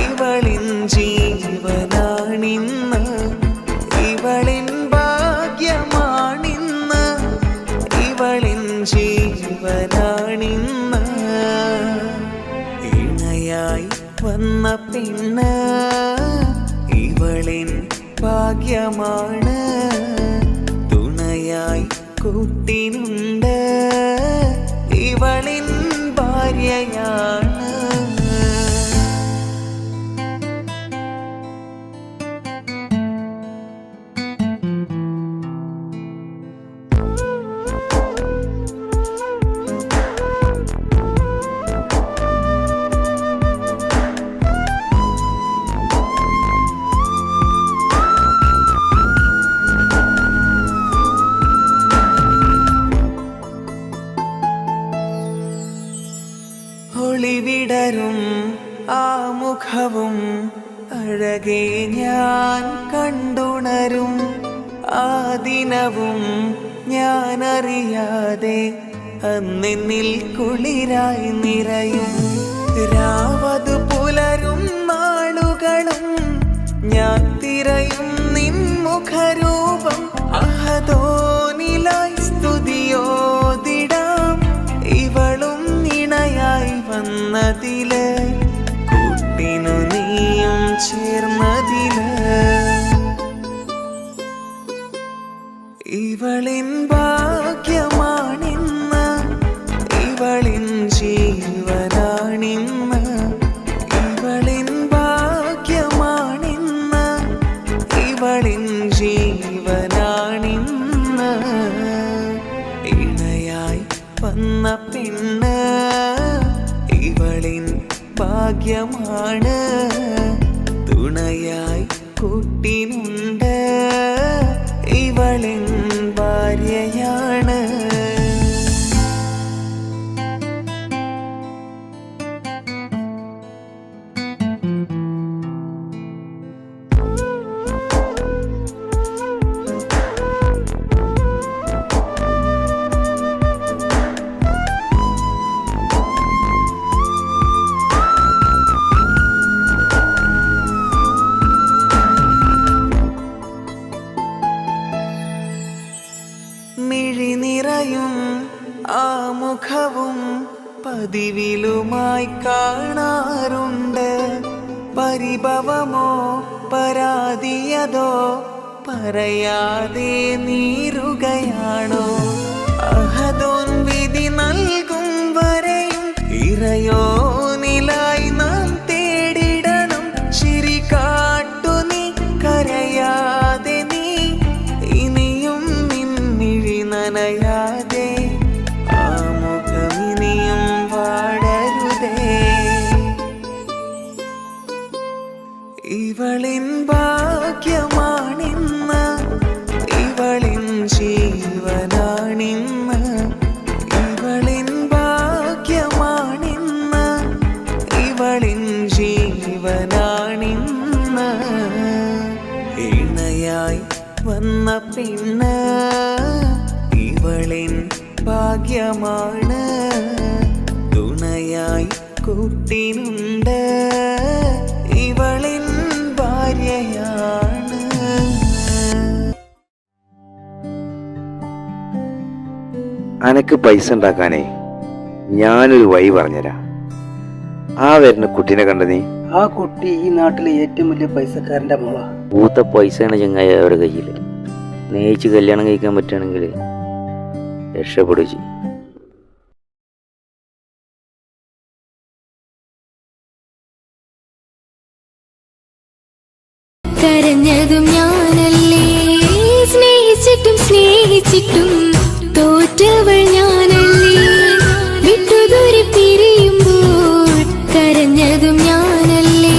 [SPEAKER 1] ഇവളിൻ ജീവനാണിന്ന്. ഇവളിൻ ഭാഗ്യമാണിന്ന്, ഇവളിൻ ജീവനാണിന്ന്. ഇണയായി വന്ന പെണ്ണ് ഇവളിൻ ഭാഗ്യമാണ്, തുണയായി കൂട്ടിനുണ്ട് ഇവളിൻ ഭാര്യയാണ്. ഒളിവിടരും ആ മുഖവും അഴകെ ഞാൻ കണ്ടുണരും, ആ ദിനവും ഞാനറിയാതെ അന്നെന്നിൽ കുളിരായി നിറയും. രാവതു പുലരും നാളുകളും ഞാൻ തിരയും നിൻ മുഖരൂപം. അഹദോനിലായി സ്തുതിയോതിടാം ഇവളും ഇണയായി വന്നതില്, കൂട്ടിനു നീയും ചേർന്നതില്. ഭാഗ്യമാണ് തുണയായി കൂട്ടിനുണ്ട് ഇവളിൻ ഭാര്യയാണ് മിഴി നിറയും ആ മുഖവും പതിവിലുമായി കാണാറുണ്ട് പരിഭവമോ പരാതിയതോ പറയാതെ നീറുകയാണോ അഹദോൻ വിധി നൽകും വരെയും ഇറയോനിലായി നാം തേടിടണം ചിരി കാട്ടു നീ കരയാതെ നീ ഇനിയും നിൻമിഴി നനയാതെ ആ മുഖമിനിയും വാടരുതേ ഇവളിൻ ഭാഗ്യമാണിന്ന് ഇവളിൻ ജീവനാണിന്ന് ഇവളിൻ ഭാഗ്യമാണിന്ന് ഇവളിൻ ജീവനാണിന്ന് ഇണയായി വന്ന പെണ്ണ് ഇവളിൻ ഭാഗ്യമാണ് തുണയായി കൂട്ടിനുണ്ട് ഇവളിൻ ഭാര്യയാണ്
[SPEAKER 4] അനക്ക് പൈസ ഉണ്ടാക്കാനേ ഞാനൊരു വഴി പറഞ്ഞുതരാം. ആ വരുന്ന കുട്ടീനെ കണ്ട നീ?
[SPEAKER 5] ആ കുട്ടി ഈ നാട്ടിലെ ഏറ്റവും വലിയ പൈസക്കാരന്റെ മോളാ.
[SPEAKER 6] പൂത്ത പൈസയാണ് ചങ്ങായ അവരുടെ കയ്യിൽ. സ്നേഹിച്ച് കല്യാണം കഴിക്കാൻ പറ്റുകയാണെങ്കിൽ രക്ഷപ്പെടുക ചെയ്യും.
[SPEAKER 3] കരഞ്ഞതും ഞാനല്ലേ, സ്നേഹിച്ചിട്ടും സ്നേഹിച്ചിട്ടും തോറ്റവൾ ഞാനല്ലേ, വിട്ടുദൂരെ പിരിയുമ്പോൾ കരഞ്ഞതും ഞാനല്ലേ.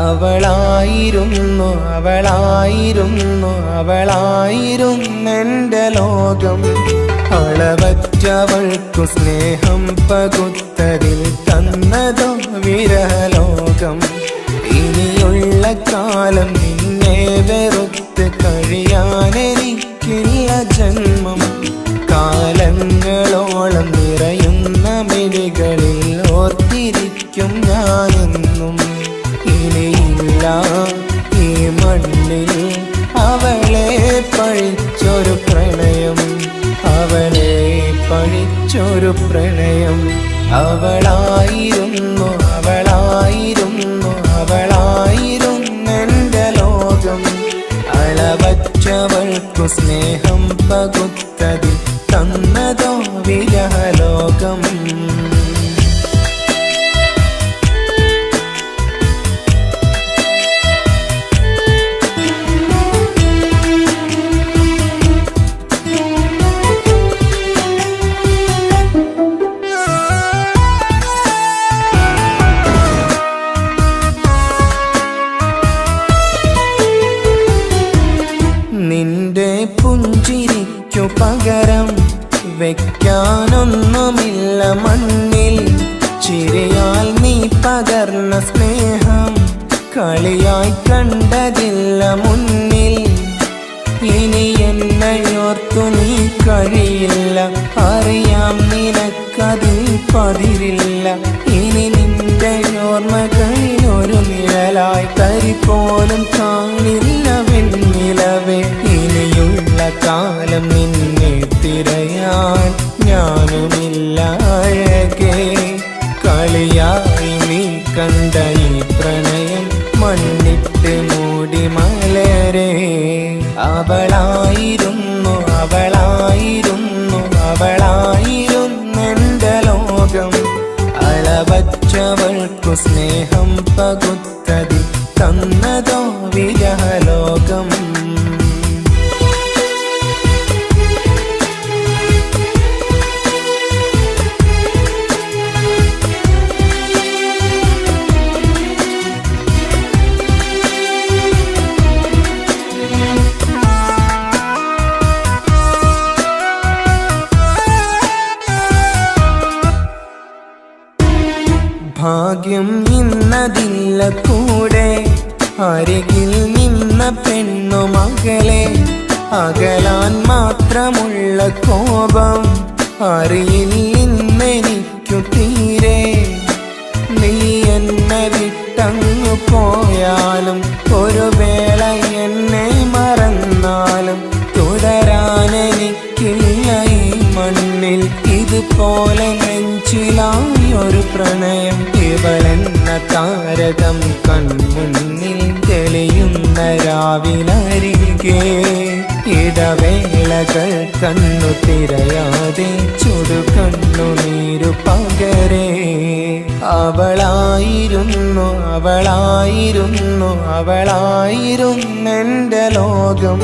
[SPEAKER 1] അവളായിരുന്നു അവളായിരുന്നു അവളായിരുന്നെൻ്റെ ലോകം. അളവറ്റവൾക്കു സ്നേഹം പകുത്തതിൽ തന്നതോ വിരലോകം. ഇനിയുള്ള കാലം നിന്നെ വെറുത്ത് കഴിയാനെനിക്കില്ല ജന്മം. കാലങ്ങളോളം നിറയുന്ന മിഴികളിൽ ഓർത്തിരിക്കും ഞാനെന്നും. ഇനിയില്ല ഈ മണ്ണിൽ അവളെ പഴിച്ചൊരു പ്രണയം, അവളെ പഴിച്ചൊരു പ്രണയം. അവളായിരുന്നു അവളായിരുന്നു അവളായിരുന്നെൻ്റെ ലോകം. അളവറ്റവൾക്കു സ്നേഹം പകുത്തതിൽ തന്നതോ വിരലോകം. നിന്റെ പുഞ്ചിരിക്കു പകരം വെക്കാനൊന്നുമില്ല മണ്ണിൽ. ചിരിയാൽ നീ പകർന്ന സ്നേഹം കളിയായി കണ്ടതില്ല മുന്നിൽ. ഇനി എന്നയോർത്തു നീ കഴിയില്ല, അറിയാം നിനക്കതിൽ പതിരില്ല. ഇനി നിന്റെ ഓർമ്മകളിൽ ഒരു നിഴലായി തരി പോലും കാണില്ല വെണ്ണിലവേ. ഇനിയുള്ള
[SPEAKER 7] അവളായിരുന്നു അവളായിരുന്നു അവളായിരുന്നെന്റെ ലോകം. അളവറ്റവൾക്കു സ്നേഹം പകുത്തതി തന്നതോ വിരഹലോകം. ഭാഗ്യം ഇന്നതില്ല കൂടെ അരികിൽ നിന്ന പെണ്ണു മകളെ. അകലാൻ മാത്രമുള്ള കോപം അറിയില്ലെന്നെനിക്കു തീരെ. നീ എന്നെ വിട്ടങ്ങു പോയാലും ഒരു വേള എന്നെ മറന്നാലും തുടരാനെനിക്കില്ല ഈ മണ്ണിൽ ഇതുപോലെ നെഞ്ചിലായൊരു പ്രണയം. ഇവളെന്ന താരകം കൺമുന്നിൽ തെളിയുന്ന രാവിലരികെ ഇടവേളകൾ കണ്ണു തിരയാതെ ചുടുകണ്ണുനീരു പകരേ. അവളായിരുന്നു അവളായിരുന്നു അവളായിരുന്നെന്റെ ലോകം.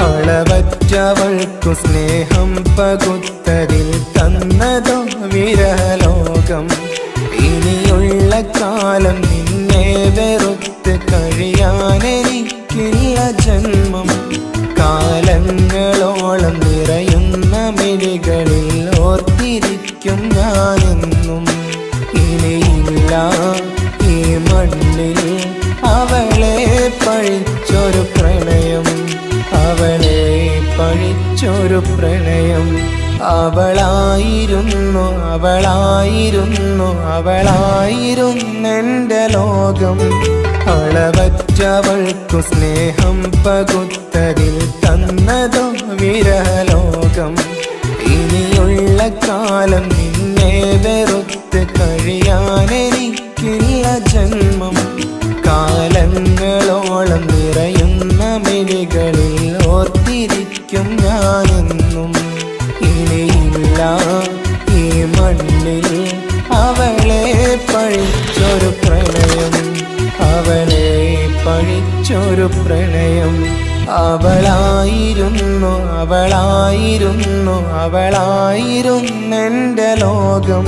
[SPEAKER 7] അളവറ്റവൾക്കു സ്നേഹം പകുത്തതിൽ തന്നതോ വിരഹലോകം. ഇനിയുള്ള കാലം നിന്നെ വെറുത്ത് കഴിയാനെനിക്കില്ല ജന്മം. കാലങ്ങളോളം നിറയുന്ന മിഴികളിൽ ഓർത്തിരിക്കും ഞാനെന്നും. ഇനിയില്ല ഈ മണ്ണിൽ അവളെ പഴിച്ചൊരു പ്രണയം അവളെ പഴിച്ചൊരു പ്രണയം. അവളായിരുന്നു അവളായിരുന്നു അവളായിരുന്നെന്റെ ലോകം. അളവറ്റവൾക്കു സ്നേഹം പകുത്തതിൽ തന്നതോ വിരഹലോകം. ഇനിയുള്ള കാലം നിന്നെ വെറുത്ത് കഴിയാനെനിക്കില്ല ജന്മം. കാലങ്ങളോളം നിറയുന്ന മിഴികളിൽ ഓർത്തിരിക്കും ഞാനെന്നും. ഇനിയില്ല ഈ മണ്ണിൽ അവളെ പഴിച്ചൊരു പ്രണയം അവളെ പഴിച്ചൊരു പ്രണയം. അവളായിരുന്നു അവളായിരുന്നു അവളായിരുന്നെന്റെ ലോകം.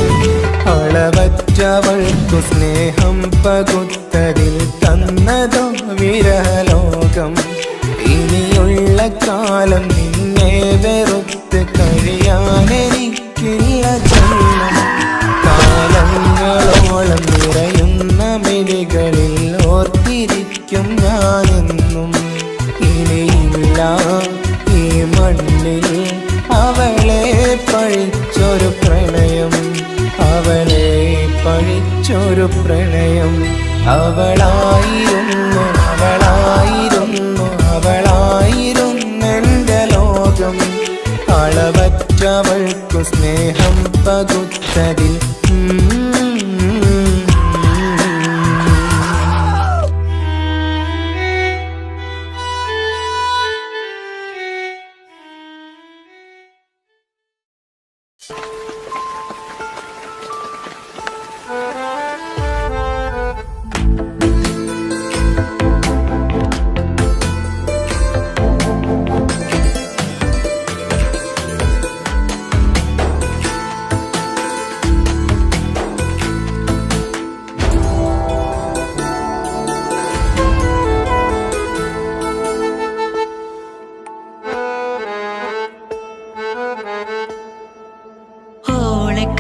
[SPEAKER 7] അളവറ്റവൾക്കു സ്നേഹം പകുത്തതിൽ തന്നതോ വിരഹലോകം. ഇനിയുള്ള കാലം നിന്നെ വെറുത്ത് കഴിയാനെനിക്കില്ല ജന്മം. കാലങ്ങളോളം നിറയുന്ന മിഴികളിൽ ഓർത്തിരിക്കും ഞാനെന്നും. ഇനിയില്ല ഈ മണ്ണിൽ അവളെ പഴിച്ചൊരു പ്രണയം അവളെ പഴിച്ചൊരു പ്രണയം. അവളായിരുന്നു അവളായിരുന്നു അവളായിരുന്നെന്റെ ലോകം. അളവറ്റവൾക്കു സ്നേഹം പകുത്തതിൽ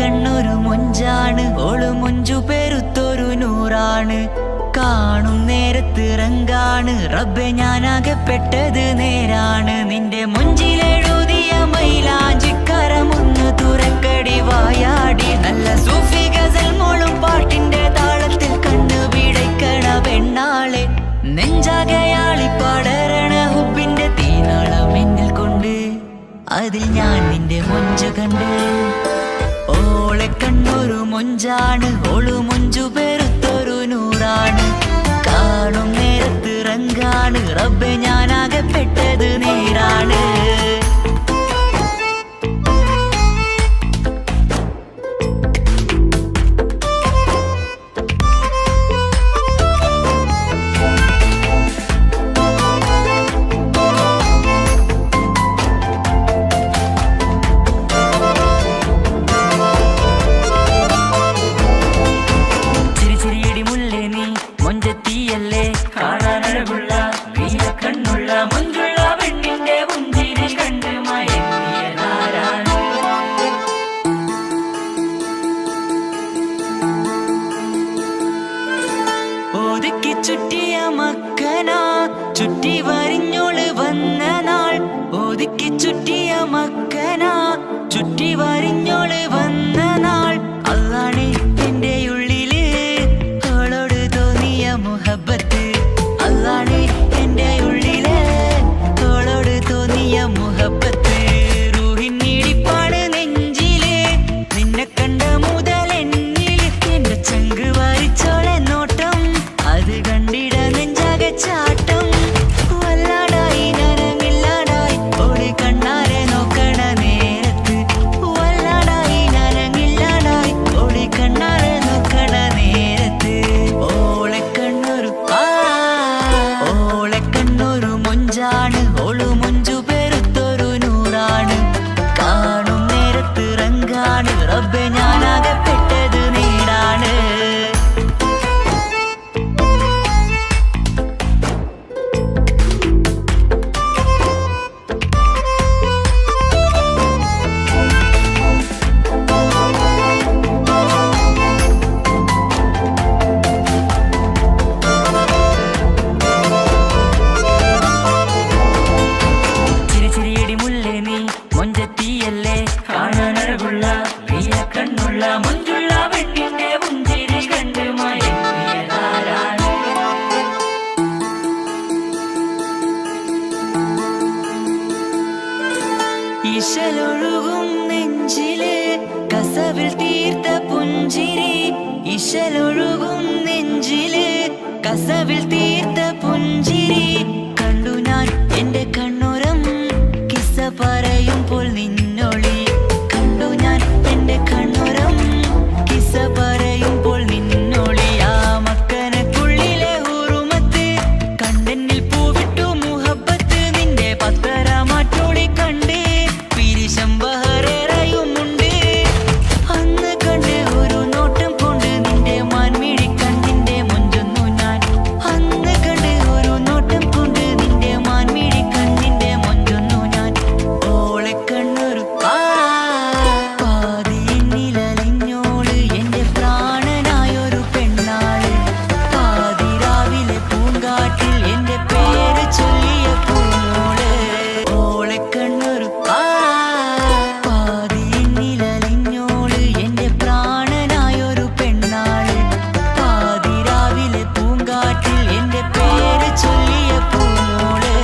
[SPEAKER 8] കണ്ണൊരു മൊഞ്ചാണ് ഓള് മൊഞ്ചു പെരുത്തൊരു നൂറാണ്. കാണും നേരത്ത് റങ്കാണ് റബ്ബെ ഞാനാകപ്പെട്ടത് നേരാണ്. നിന്റെ മൊഞ്ചിലെഴുതിയ മൈലാഞ്ചിക്കരമൊന്ന് തുറക്കടി വായാടി. നല്ല സൂഫി ഗസൽ മോളും പാട്ടിന്റെ താളത്തിൽ കണ്ണു പിടയ്ക്കണ പെണ്ണാളെ. നെഞ്ചാകയാളി പടരണ ഹുബിന്റെ തീനാളം എന്നിൽ കൊണ്ട് അതിൽ ഞാൻ നിന്റെ മൊഞ്ചു കണ്ട്. ഓളെ കണ്ണൊരു മൊഞ്ചാണ് ഓളു മൊഞ്ചു പെരുത്തൊരു നൂറാണ്. കാണും നേരത്ത് റങ്കാണ് റബ്ബെ ഞാനാകെ ഞാനാകപ്പെട്ടത് നേരാണ്. ഒതുക്കി ചുറ്റിയ മക്കന ചുറ്റി വരിഞ്ഞോള് വന്ന നാൾ. ഒതുക്കി ചുറ്റിയ മക്കന ചുറ്റി വരിഞ്ഞോള് വന്ന നാൾ. അതാണ് എന്റെ ഉള്ളില് അവളോട് തോന്നിയ മുഹബത്ത്. അതാണ് എന്റെ ഉള്ളില് അവളോട് തോന്നിയ മുഹബത്ത്. റൂഹിന്നിടിപ്പാണ് നെഞ്ചില് നിന്നെ കണ്ട മുതൽ എന്നില്. എന്റെ ചങ്ക് വാരിച്ചോളെ നോട്ടം അത് കണ്ടിട നെഞ്ചാകെ ചാട്ടം. വല്ലാടായി നനങ്ങില്ലാടായി ഓടി കണ്ണാരെ നോക്കണ നേരത്ത്. വല്ലാടായി നനങ്ങില്ലാടായി ഓടി കണ്ണാരെ നോക്കണ നേരത്ത്. ഓളെ കണ്ണൊരു മൊഞ്ചാണ്. ഓളു മൊഞ്ചു പെരുത്തൊരു നൂറാണ്. കാണും നേരത്ത് റങ്കാണ്. റബ്ബെ ഞാനാകപ്പെട്ടത് നേരാണ്. ചിരിച്ചിരിയടി മുല്ലേ നീ മൊഞ്ചത്തിയല്ലേ കാണാനഴകുള്ള നീയ കണ്ണുള്ള മൊഞ്ചുള്ള പെണ്ണിന്റെ മുഞ്ചിരി കണ്ട് മയങ്ങിയതാരാണ്. ഇശലൊഴുകും നെഞ്ചില് കസവിൽ തീർത്ത പുഞ്ചിരി. ഇശലൊഴുകും നെഞ്ചില് കസവിൽ തീർത്ത പുഞ്ചിരി. കണ്ടു ഞാൻ എന്റെ കണ്ണുരം കിസ്സ പറയുമ്പോൾ നിന്നൊളി. കണ്ടു ഞാൻ എന്റെ കണ്ണുരം കിസ്സ പറയുമ്പോൾ നിന്നൊളി. ആ മക്കനക്കുള്ളിലെ ഹുറുമത്ത് കണ്ടെന്നിൽ പൂവിട്ടു മുഹബത്ത്. നിന്റെ പത്തര മാറ്റോളി കണ്ട് പിരിശം ബഹറേറയുമുണ്ട്. അന്ന് കണ്ട് ഒരു നോട്ടം കൊണ്ട് നിന്റെ മാൻമിഴി കണ്ണിന്റെ മൊഞ്ചൊന്നു ഞാൻ. അന്ന് കണ്ട് ഒരു നോട്ടം കൊണ്ട് നിന്റെ മാൻമിഴി കണ്ണിന്റെ മൊഞ്ചൊന്നു ഞാൻ. ഓളെ കണ്ണൊരു പാതിയെന്നിലലിഞ്ഞോള് എന്റെ പ്രാണനായൊരു പെണ്ണാള്. പാതിരാവിലെ പൂങ്കാട്ടിൽ എന്റെ പേര് ചൊല്ലിയ പൂമോള്. ഓളെ കണ്ണൊരു പാതിയെന്നിലലിഞ്ഞോള് എന്റെ പ്രാണനായൊരു പെണ്ണാള്. പാതിരാവിലെ പൂങ്കാട്ടിൽ എന്റെ പേര് ചൊല്ലിയ പൂമോള്.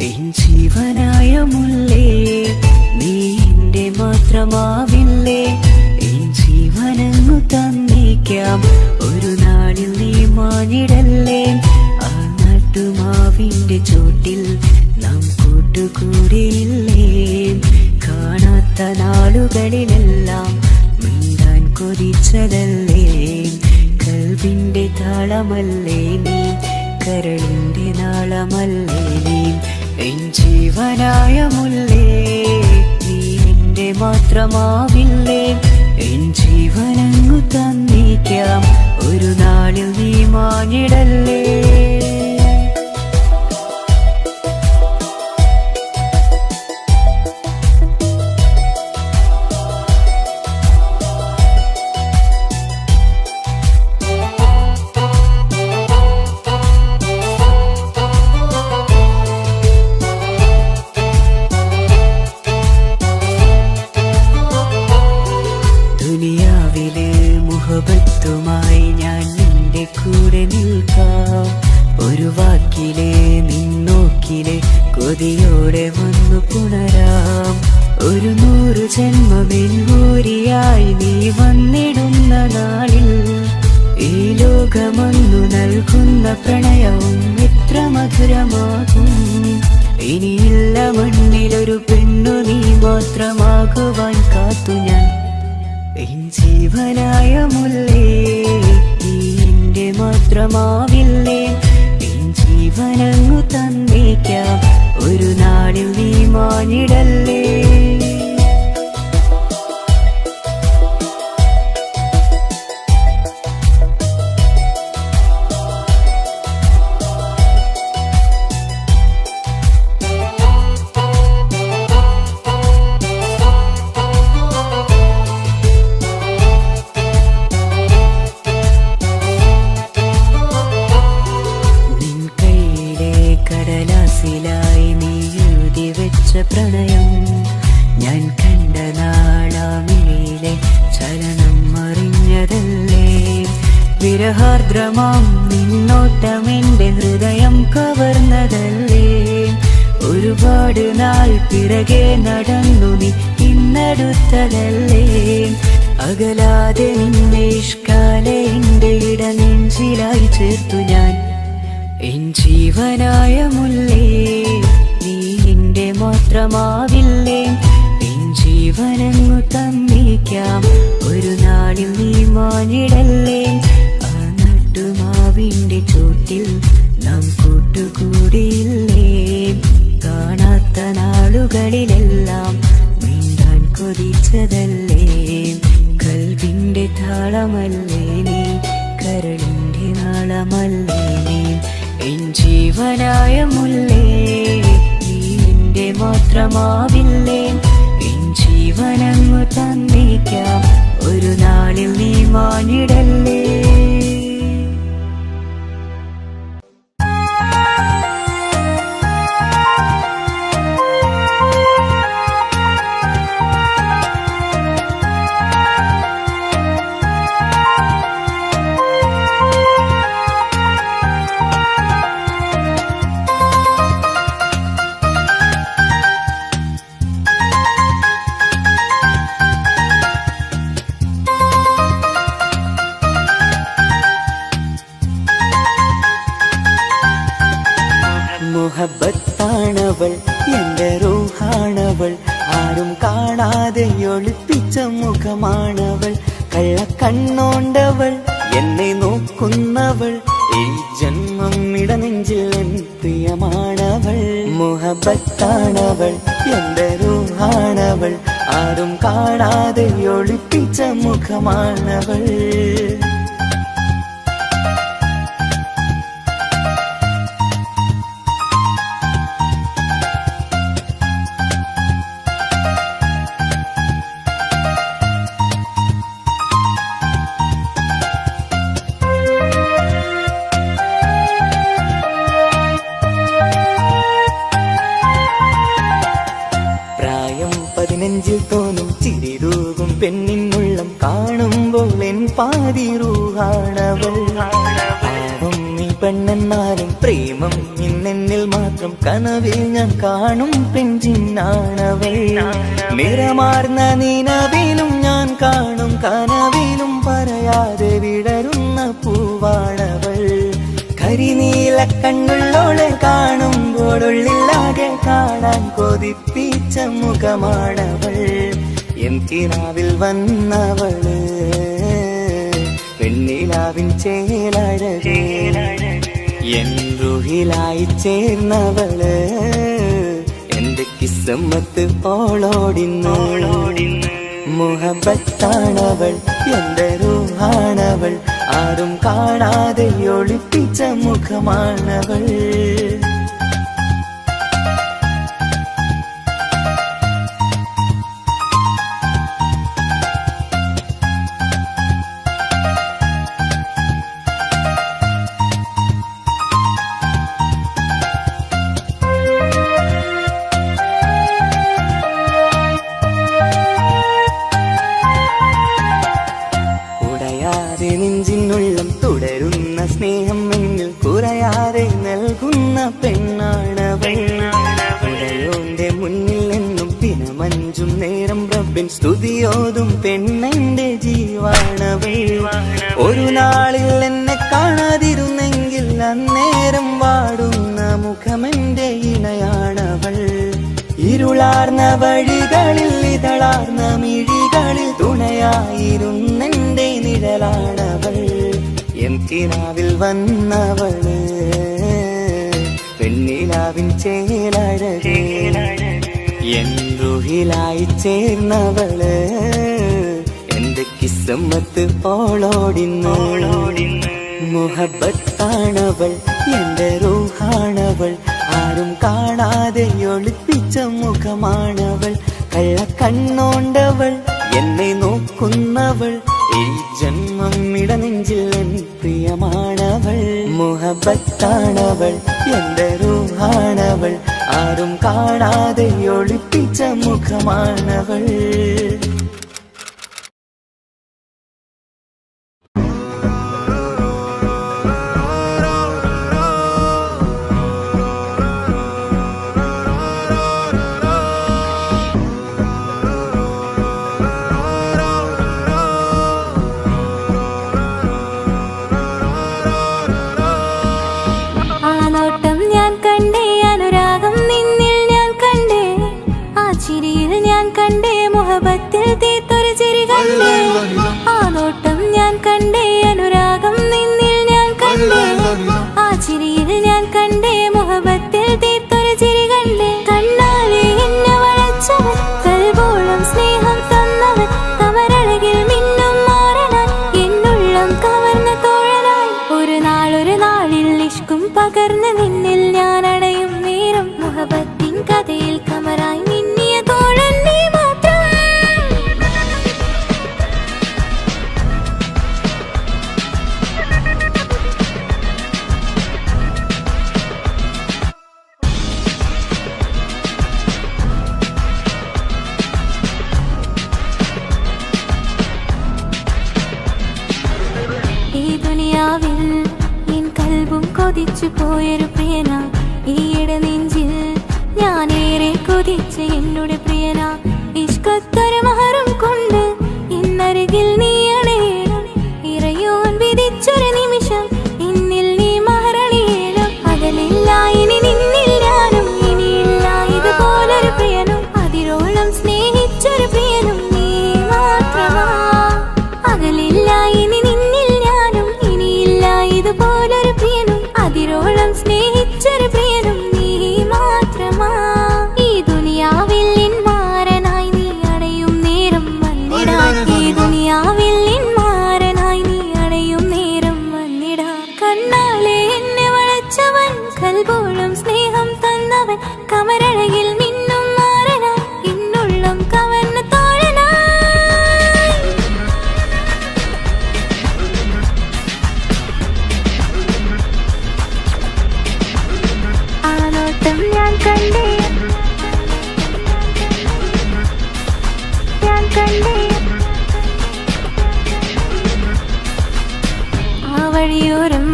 [SPEAKER 8] എൻ ജീവനായ മുല്ലേ നീ എന്റെ മാത്രമാവില്ലേ. എൻ ജീവനങ്ങു തന്നേക്കാം ഒരു നാളിൽ നീ മാഞ്ഞിടല്ലേ. ആ നാട്ടുമാവിന്റെ ചോട്ടിൽ നാം കൂട്ടുകൂടിയില്ലേ. കാണാത്ത നാളുകളിലെല്ലാം മിണ്ടാൻ കൊതിച്ചതല്ലേ. കൽവിന്റെ താളമല്ലേ നീ, കരളിന്റെ നാളമല്ലേ നീ. എൻ ജീവനായ മുല്ലേ നീ എന്റെ മാത്രമാവില്ലേ. എൻ ജീവനങ്ങു തന്നേക്കാം ഒരു നാളിൽ നീ മാഞ്ഞിടല്ലേ. പുണരാം. ഒരു 100 ജന്മമെൻകൂരിയായി നീ വന്നിടുന്ന നാളിൽ ഈ ലോകമൊന്നു നൽകുന്ന പ്രണയവും എത്ര മധുരമാകും. ഇനിയില്ല മണ്ണിലൊരു പെണ്ണു നീ മാത്രമാകുവാൻ കാത്തു ഞാൻ. എൻ ജീവനായ മുല്ലേ നീ എന്റെ മാത്രമാവില്ലേ. എൻ ജീവനങ്ങു തന്നേക്കാം, ഒരു നാളിൽ നീ മാഞ്ഞിടല്ലേ. കടലാസിലായി നീ എഴുതി വെച്ച പ്രണയം ഞാൻ കണ്ട നാളാമിഴിയിലെ ചലനം അറിഞ്ഞതല്ലേ. വിരഹാർദ്രമാം നിന്നോട്ടം എന്റെ ഹൃദയം കവർന്നതല്ലേ. ഒരുപാട് നാൾ പിറകെ നടന്നു നീ ഇന്നടുത്തതല്ലേ. അകലാതെ നിന്നെ ഇഷ്കാലെ എന്റെ ഇടനെഞ്ചിലായി ചേർത്തു ഞാൻ. എൻ ജീവനായ മുല്ലേ നീ എന്റെ മാത്രമാവില്ലേ. എൻ ജീവനങ്ങു തന്നേക്കാം, ഒരു നാളിൽ നീ മാഞ്ഞിടല്ലേ. ആ നട്ടുമാവിന്റെ ചോട്ടിൽ നാം കൂട്ടുകൂടിയില്ലേ. കാണാത്ത നാളുകളിലെല്ലാം മിണ്ടാൻ കൊതിച്ചതല്ലേ. കൽവിന്റെ താളമല്ലേ നീ, കരളിന്റെ നാളമല്ലേ നീ. എൻ ജീവനായ മുല്ലേ നീ എന്റെ മാത്രമാവില്ലേ. എൻ ജീവനങ്ങു തന്നേക്കാം, ഒരു നാളിൽ നീ മാഞ്ഞിടല്ലേ.
[SPEAKER 1] മുഹബത്താണവൾ, എന്റെ റൂഹാണവൾ, ആരും കാണാതെ ഒളിപ്പിച്ച മുഖമാണവൾ. കള്ളക്കണ്ണോണ്ടവൾ എന്നെ നോക്കുന്നവൾ, ഈ ജന്മം ഇടനെഞ്ചിൽ എൻ പ്രിയമാണവൾ. മുഹബത്താണവൾ, എന്റെ റൂഹാണവൾ, ആരും കാണാതെ ഒളിപ്പിച്ച മുഖമാണവൾ. നെഞ്ചിൽ തോന്നും ചിരിതൂകും പെണ്ണിനുള്ളം കാണുമ്പോൾ എൻ പാതി റൂഹാണവൾ. പാവം നീ പെണ്ണെന്നാലും പ്രേമം ഇന്നെന്നിൽ മാത്രം, കനവിൽ ഞാൻ കാണും പെഞ്ചിന്നാണവൾ. നിറമാർന്ന നിലവിലും ഞാൻ കാണും കനവിലും പറയാതെ വിടരുന്ന പൂവാണവൾ. കരിനീല കണ്ണുള്ളോളെ കാണുമ്പോഴുള്ളിലാകെ കാണാൻ കൊതിപ്പിച്ച മുഖമാണവൾ. എൻ കിനാവിൽ വന്നവള് വെണ്ണിലാവിൻ ചേലഴകേ, എൻ റുഹിലായി ചേർന്നവള് എന്റെ കിസ്മത്ത് ഓളോടിന്നു. മുഹബത്താണവൾ, എന്റെ റൂഹാണവൾ, ആരും കാണാതെ ഒളിപ്പിച്ച മുഖമാണവൾ. നെഞ്ചിനുള്ളം തുടരുന്ന സ്നേഹം എന്നിൽ കുറയാതെ നൽകുന്ന എന്നിൽ നിന്നും ദിനമഞ്ചും നേരം റബ്ബിൻ സ്തുതിയോതും പെണ്ണെന്റെ ജീവാണവൾ. ഒരു നാളിൽ എന്നെ കാണാതിരുന്നെങ്കിൽ അന്നേരം വാടുന്ന മുഖമെന്റെ ഇണയാണവൾ. ഇരുളാർന്ന വഴികളിൽ ഇതളാർന്ന മിഴികളിൽ തുണയായിരുന്നെന്റെ നിഴലാണവൾ. എൻ കിനാവിൽ വന്നവള് പെണ്ണിലാവിൻ ചേലഴകേ, എൻ റുഹിലായി ചേർന്നവള് എന്റെ കിസ്മത്ത് ഓളോടിന്ന്. മുഹബത്താണവൾ എന്റെ റൂഹാണവൾ, ആരും കാണാതെ ഒളിപ്പിച്ച മുഖമാണവൾ. കള്ളക്കണ്ണോണ്ടവൾ എന്നെ നോക്കുന്നവൾ, ഈ ജന്മം ഇടനെഞ്ചിൽ എൻ പ്രിയമാണവൾ. മുഹബത്താണവൾ എന്റെ റൂഹാണവൾ, ആരും കാണാതെ ഒളിപ്പിച്ച മുഖമാണവൾ.
[SPEAKER 3] മുഹബത്തിൽ തീർത്തൊരു ചിരി കണ്ടേ, ആ നോട്ടം ഞാൻ കണ്ടേ, അനുരാഗം നിന്നിൽ ഞാൻ കണ്ടേ, ആ ചിരിയിൽ ഞാൻ കണ്ടേ, മുഹബത്തിൽ തീർത്തൊരു ചിരി കണ്ടേ. കണ്ണാലെ എന്നെ വളച്ചവൻ, കൽബോളം സ്നേഹം തന്നവൻ, കമരഴകിൽ മിന്നും മാറനാൻ, എന്നുള്ളം കവർന്ന തോഴനായി. ഒരു നാളിൽ ഇഷ്കും പകർന്ന് നിന്നിൽ ഞാൻ അടയും നേരം, മുഹബത്തിൻ കഥയിൽ കമറായി മിന്നിയ തോഴൻ നീ മാത്രം. എൻ കൽബും കൊതിച്ചു പോയൊരു പ്രിയന, ഈയിടെ നെഞ്ചിൽ ഞാനേറെ കൊതിച്ച എന്നോട് പ്രിയന. ഇഷ്കത്തൊരു മഹറും കൊണ്ട് ഇന്നരികിൽ നീ അണയണം, ഇറയോൻ വിധിച്ചൊരു നിമിഷം ഇന്നിൽ നീ മഹറണിയേണം. അകലില്ല ഇനി നിന്നിൽ ഞാനും, ഇനിയില്ല ഇതുപോലൊരു പ്രിയനും, അതിരോളം സ്നേഹിച്ചൊരു പ്രിയനും നീ മാത്രമാ. അകലില്ല ഇനി നിന്നിൽ ഞാനും, ഇനിയില്ല ഇതുപോലൊരു പ്രിയനും, അതിരോളം സ്നേഹിച്ചൊരു പ്രിയനും നീ മാത്രമാ. ഈ ദുനിയാവിൽ നിൻ മാരനായി നീ അടയും നേരം വന്നിടാൻ, ഈ ദുനിയാവിൽ നിൻ മാരനായി നീ അടയും നേരം വന്നിടാൻ. കണ്ണാലെ എന്നെ വളച്ചവൻ, കൽബോളം സ്നേഹം തന്നവൻ, കമരഴകിൽ മിന്നും മാറനായി, എന്നുള്ളം കവർന്ന തോഴനായി. ആ നോട്ടം ഞാൻ കണ്ടേ, ഞാൻ കണ്ടേ, ആ വഴിയോരം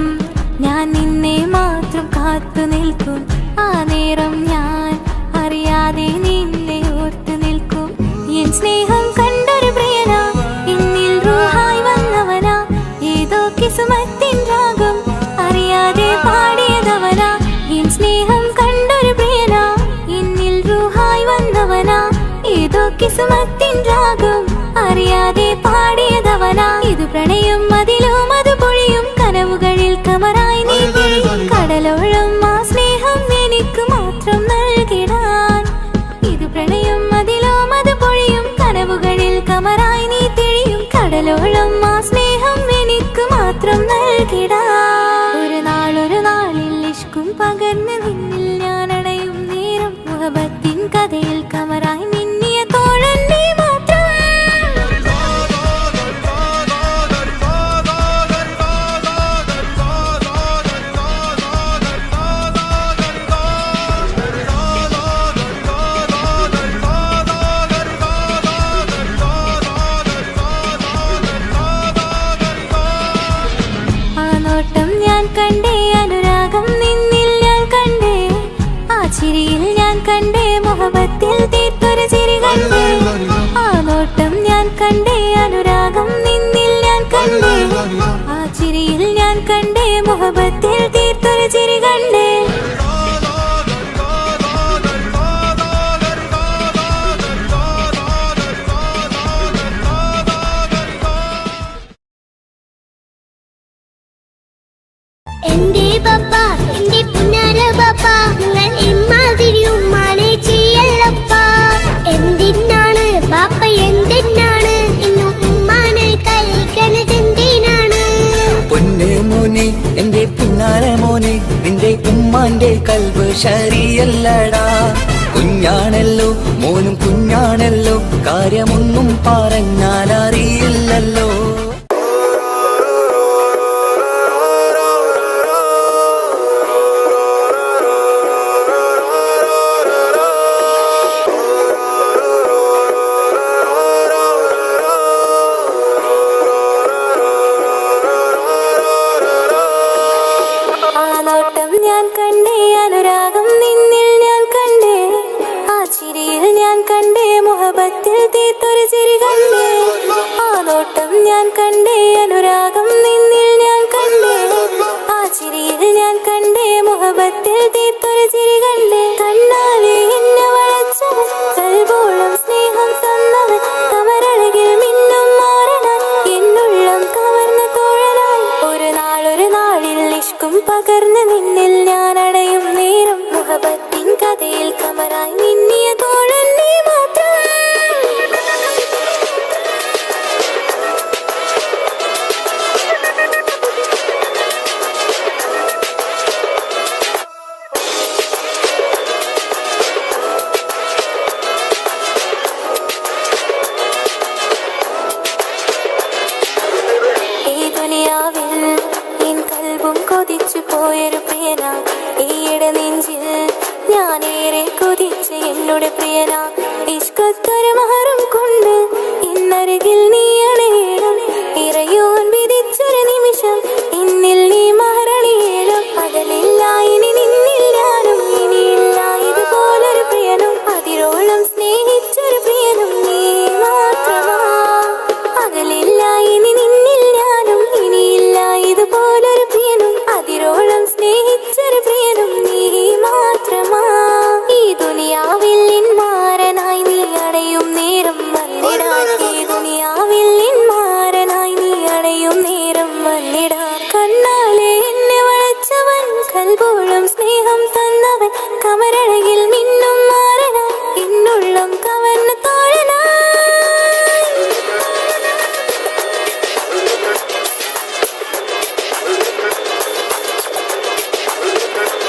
[SPEAKER 3] ഞാൻ നിന്നെ മാത്രം കാത്തു നിൽക്കും. ആ നേരം ഞാൻ അറിയാതെ നിന്നെ ഓർത്തു നിൽക്കും. എൻ സ്നേഹം കണ്ടൊരു പ്രിയന, എന്നിൽ റൂഹായി വന്നവനാ, ഏതോ കിസ്മത്തിൻ രാഗം അറിയാതെ പാടിയതവനാ. എൻ സ്നേഹം കണ്ടൊരു പ്രിയന, എന്നിൽ റൂഹായി വന്നവനാ, ഏതോ കിസ്മത്തിൻ രാഗം അറിയാതെ പാടിയതവനാ. ഇത് പ്രണയം അതിലും അത് പൊഴിയും, കനവുകളിൽ കമറായി നീ തിരിയും. കടലോളം ആ സ്നേഹം എനിക്ക് മാത്രം നൽകിടാൻ. ഇത് പ്രണയം അതിലും അത് പൊഴിയും, കനവുകളിൽ കമറായി നീ തിരിയും. കടലോളം ആ സ്നേഹം എനിക്ക് മാത്രം നൽകിടാൻ. ഒരു നാളിൽ ഇഷ്കും പകർന്ന് നിന്നിൽ ഞാൻ അടയും നേരം, മുഹബത്തിൻ കഥയിൽ കമറായി മിന്നിയ തോഴൻ നീ മാത്രം. ആ കണ്ടേ അനുരാഗം നിന്നിൽ ഞാൻ കണ്ടേ ആ ചിരിയിൽ ഞാൻ കണ്ടേ മുഹബത്തിൽ തീർത്തൊരു ചിരി കണ്ടേ
[SPEAKER 9] എന്റെ പപ്പ എന്റെ പുന്നാര പപ്പ നിങ്ങൾ ഇമ്മാതിരി ഉമ്മാനെ ചെയ്യല്ലപ്പ എന്തിനാണ് പാപ്പ എന്തിനാണ് ഇന്നു ഉമ്മാനെ കഴിക്കണതെന്തിനാണ്
[SPEAKER 1] പൊന്നെ മോനെ എന്റെ പിന്നാലെ മോനെ നിന്റെ ഉമ്മാന്റെ കൽബ് ശരിയല്ലടാ കുഞ്ഞാണല്ലോ മോനും കുഞ്ഞാണല്ലോ കാര്യമൊന്നും പറഞ്ഞാൽ അറിയില്ലല്ലോ
[SPEAKER 3] ഞാൻ കണ്ടേ അനുരാഗം നിന്നിൽ ഞാൻ കണ്ടേ ആ ചിരിയിൽ ഞാൻ കണ്ടേ മുഹബത്തിൽ തീർത്തൊരു ചിരി കണ്ടേ ആ നോട്ടം ഞാൻ കണ്ടേ അനുരാഗം നിന്നിൽ ഞാൻ കണ്ടേ ആ ചിരിയിൽ ഞാൻ കണ്ടേ മുഹബത്തിൽ തീർത്തൊരു ചിരി കണ്ടേ കണ്ണാലെ എന്നെ വളച്ചവൻ കൽബോളം സ്നേഹം തന്നവൻ കമരഴകിൽ മിന്നും മാറനാൻ എന്നുള്ളം കവർന്ന തോഴനായി ഒരു നാളിൽ ഇഷ്കും പകർന്ന് നിന്നിൽ ഞാൻ അടയും നേരം മുഹബത്തിൻ കഥയിൽ കമറായി മിന്നിയ തോഴൻ നീ മാത്രം ഈ ദുനിയാവിൽ എൻ കൽബും കൊതിച്ചു പോയൊരു പ്രിയന ഈയിടെ നെഞ്ചിൽ ഞാനേറെ കൊതിച്ച് എന്നോട് പ്രിയന ഇഷ്കത്തൊരു മഹറും കൊണ്ട് ഇന്നരികിൽ നീ അണയണം ഇറയോൻ വിധിച്ചൊരു നിമിഷം ഇന്നിൽ നീ മഹറണിയേണം അകലില്ല ഇനി നിന്നിൽ ഞാനും ഇനിയില്ല ഇതുപോലൊരു പ്രിയനും അതിരോളം സ്നേഹിച്ചൊരു പ്രിയനും നീ മാത്രമാ അകലില്ല ഇനി നിന്നിൽ ഞാനും ഇനിയില്ല ഇതുപോലൊരു പ്രിയനും അതിരോളം സ്നേഹിച്ചൊരു പ്രിയനും നീ മാത്രമാ ഈ ദുനിയാവിൽ മാരനായി നീ അടയും നേരം വന്നിടാൻ ഈ ദുനിയാവിൽ മാരനായി നീ അടയും നേരം വന്നിടാൻ കണ്ണാലെ എന്നെ വളച്ചവൻ കൽബോളം സ്നേഹം തന്നവൻ കമരഴകിൽ മിന്നും മാറനായി എന്നുള്ളം കവർന്ന തോഴനായി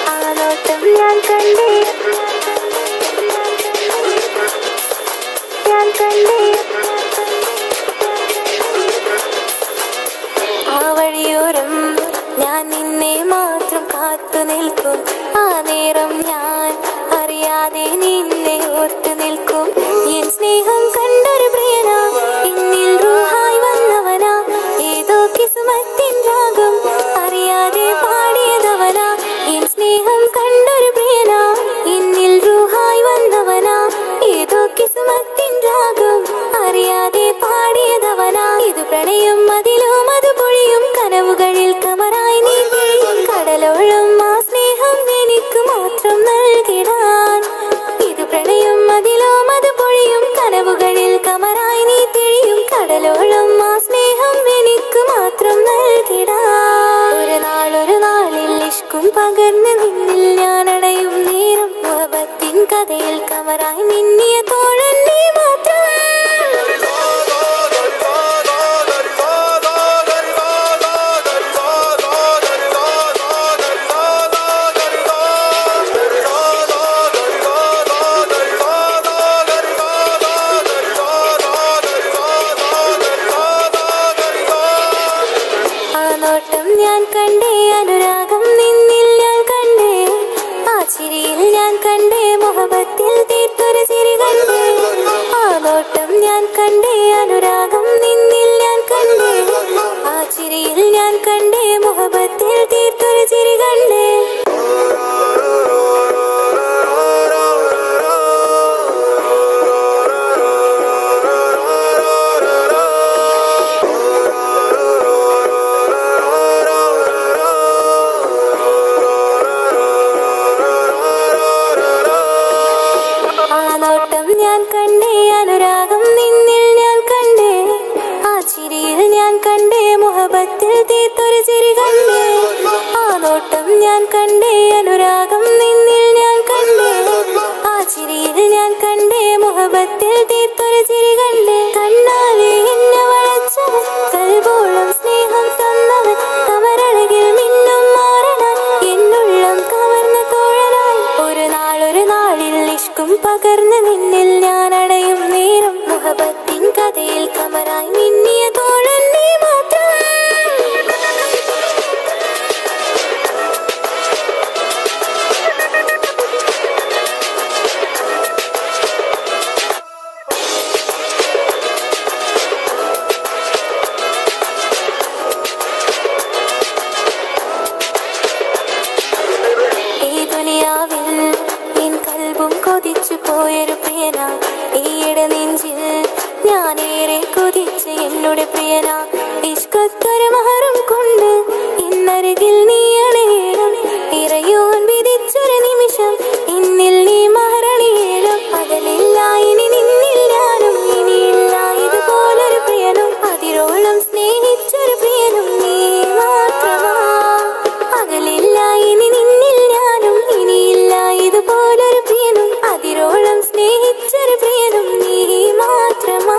[SPEAKER 3] ആ നോട്ടം ഞാൻ കണ്ടേ ഞാൻ കണ്ടേ ആ വഴിയോരം ഞാൻ നിന്നെ മാത്രം കാത്തു നിൽക്കും ആ നേരം ഞാൻ അറിയാതെ നിന്നെ ഓർത്തു നിൽക്കും എൻ സ്നേഹം കണ്ടൊരു പ്രിയനാ എന്നിൽ റൂഹായി വന്നവനാ ഏതോ കിസ്മത്തിൻ രാഗം അറിയാതെ പാടിയതവനാ എൻ സ്നേഹം കണ്ടൊരു പ്രിയനാ എന്നിൽ റൂഹായി വന്നവനാ ഏതോ കിസ്മത്തിൻ രാഗം അറിയാതെ പാടിയതവനാ ഇത് പ്രണയം അതിലും അത് പൊഴിയും കനവുകളിൽ കമറായി നീ പിഴിയും കടലോളം ആ സ്നേഹം എനിക്ക് മാത്രം നൽകിടാൻ ഇത് പ്രണയം അതിൽ മുഹബത്തിൽ തീർത്തൊരു ചിരി കണ്ടേ ആ നോട്ടം ഞാൻ കണ്ടേ അനുരാഗം നിന്നിൽ ഞാൻ കണ്ടേ ആ ചിരിയിൽ ഞാൻ കണ്ടേ മുഹബത്തിൽ തീർത്തൊരു ചിരി കണ്ടേ കണ്ണാലെ എന്നെ വളച്ചവൻ കൽബോളം സ്നേഹം തന്നവൻ കമരഴകിൽ മിന്നും മാറനാൻ എന്നുള്ളം കവർന്ന തോഴനായി ഒരു നാളിൽ ഇഷ്കും പകർന്ന് നിന്നിൽ ഞാൻ അടയും നേരം മുഹബത്തിൻ കഥയിൽ കമറായി മിന്നിയ തോഴൻ നീ മാത്രം കൊതിച്ചു പോയൊരു പ്രിയന ഈയിടെ നെഞ്ചിൽ ഞാനേറെ കൊതിച്ച് എന്നോട് പ്രിയന ഇഷ്കത്തൊരു മഹറും കൊണ്ട് ഇന്നരികിൽ നീ അണയണം ഇറയോൻ വിധിച്ചൊരു നിമിഷം ഇന്നിൽ നീ മഹറണിയേണം പകലില്ല ഇനി നിന്നിൽ ഞാനും ഇനിയില്ല ഇതുപോലൊരു പ്രിയനും അതിരോളം സ്നേഹിച്ചൊരു പ്രിയനും നീ മാത്രമാ പകലില്ല ഇനി നിന്നിൽ ഞാനും ഇനിയില്ല ഇതുപോലൊരു പ്രിയനും അതിരോളം സ്നേഹിച്ചൊരു പ്രിയനും നീ മാത്രമാ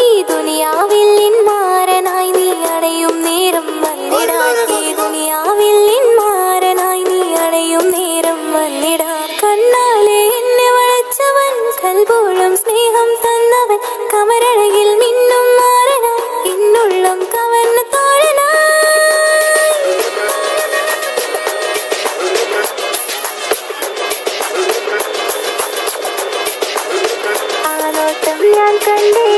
[SPEAKER 3] ഈ ദുനിയാവിൽ മാറനായി നീ അടയും നേരം വന്നിടാൻ ഈ ദുനിയാവിൽ മാറനായി നീ അടയും നേരം വന്നിടാൻ കണ്ണാലെ എന്നെ വളച്ചവൻ കൽബോളം സ്നേഹം തന്നവൻ കമരഴകിൽ മിന്നും മാറനാൻ എന്നുള്ളം കവർന്ന തോഴനായി നോട്ടം ഞാൻ കണ്ടേ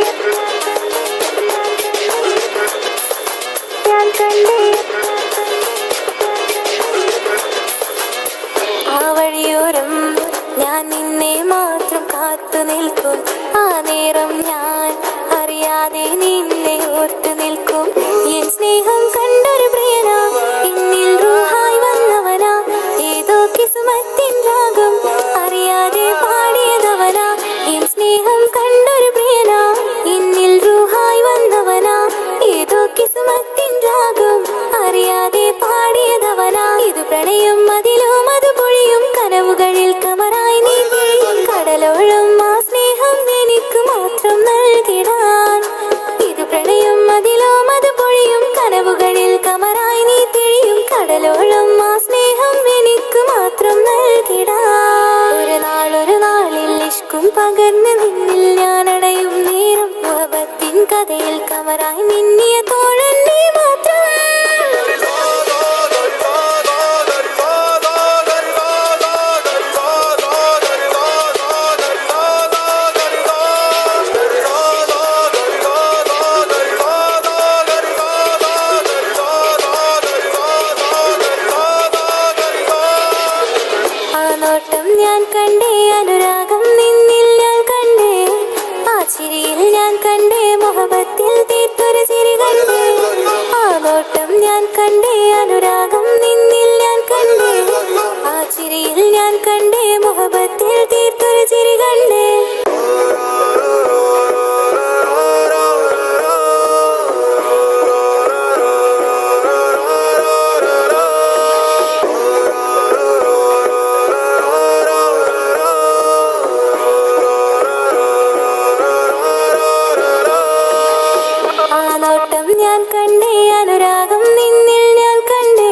[SPEAKER 3] ആ വഴിയോരം ഞാൻ നിന്നെ മാത്രം കാത്തു നിൽക്കും ആ നേരം ഞാൻ അറിയാതെ നിന്നെ ഓർത്തു നിൽക്കും എൻ സ്നേഹം കണ്ടൊരു പ്രിയന എന്നിൽ റൂഹായി വന്നവനാ ഏതോ കിസുമത്തിൻ രാഗം അറിയാതെ പാടിയതവനാ എൻ സ്നേഹം കണ്ടൊരു പ്രിയന എന്നിൽ റൂഹായി വന്നവനാ ഏതോ കിസുമത്തിൻ രാഗം അറിയാതെ പാടിയതവനാ ഇത് പ്രണയം അതിലും അത് പൊഴിയും കനവുകളിൽ കമറായി നീ കടലോളം ആ സ്നേഹം എനിക്ക് മാത്രം നൽകിടാൻ ഇത് പ്രണയം അതിലും അത് പൊഴിയും കനവുകളിൽ കമറായി നീ തെളിയും കടലോളം ആ സ്നേഹം എനിക്ക് മാത്രം നൽകിടാൻ ഒരു നാളിൽ ഇഷ്കും പകർന്ന് നിന്നിൽ ഞാൻ അടയും നേരം മുഹബത്തിൻ കഥയിൽ കമറായി മിന്നിയ തോഴൻ നീ മാത്രം ഞാൻ കണ്ടേ അനുരാഗം നിന്നിൽ ഞാൻ കണ്ടേ ആ ചിരിയിൽ ഞാൻ കണ്ടേ മുഹബത്തിൽ തീർത്തൊരു ചിരി കണ്ടേ ആ നോട്ടം ഞാൻ കണ്ടേ അനുരാഗം നിന്നിൽ ഞാൻ കണ്ടേ ആ ചിരിയിൽ ഞാൻ കണ്ടേ മുഹബത്തിൽ തീർത്തൊരു ചിരി കണ്ടേ ഞാൻ കണ്ടേ അനുരാഗം നിന്നിൽ ഞാൻ കണ്ടേ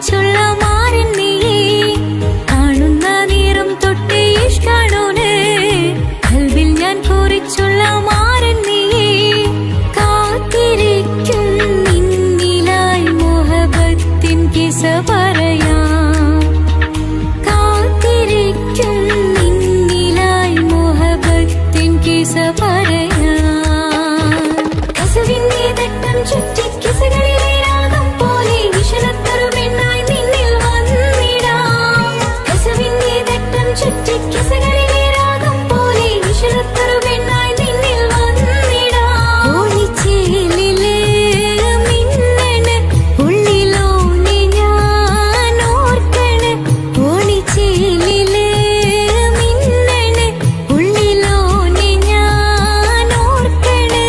[SPEAKER 3] കുറിച്ചുള്ള മാരൻ നീയേ കാണുന്ന നേരം തൊട്ട് ഇഷ്കാണോന് കൽവിൽ ഞാൻ കുറിച്ചുള്ള മാരൻ നീയേ കാത്തിരിക്കും നിന്നിലായി മുഹബത്തിൻ കിസ പറയാം കാത്തിരിക്കും നിന്നിലായി മുഹബത്തിൻ കിസ പറയാം കസവിന്റെ തട്ടം ചുറ്റി കിസകളിലെ രാഗം പോലെ വിഷലത്തൊരു പെണ്ണായി നിന്നിൽ വന്നിടാം കസവിന്റെ തട്ടം ചുറ്റി കിസകളിലെ രാഗം പോലെ വിഷലത്തൊരു പെണ്ണായി നിന്നിൽ വന്നിടാം ഓണിച്ചേലില് മിന്നണ് ഉള്ളിലോനെ ഞാൻ ഓർക്കണ് ഓണിച്ചേലില് മിന്നണ് ഉള്ളിലോനെ ഞാൻ ഓർക്കണ്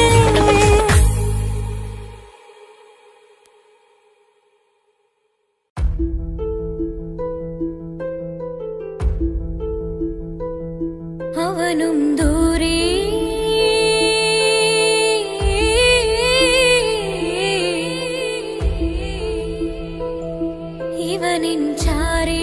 [SPEAKER 3] അവനും ദൂരെ ഇവനിൻ ചാരേ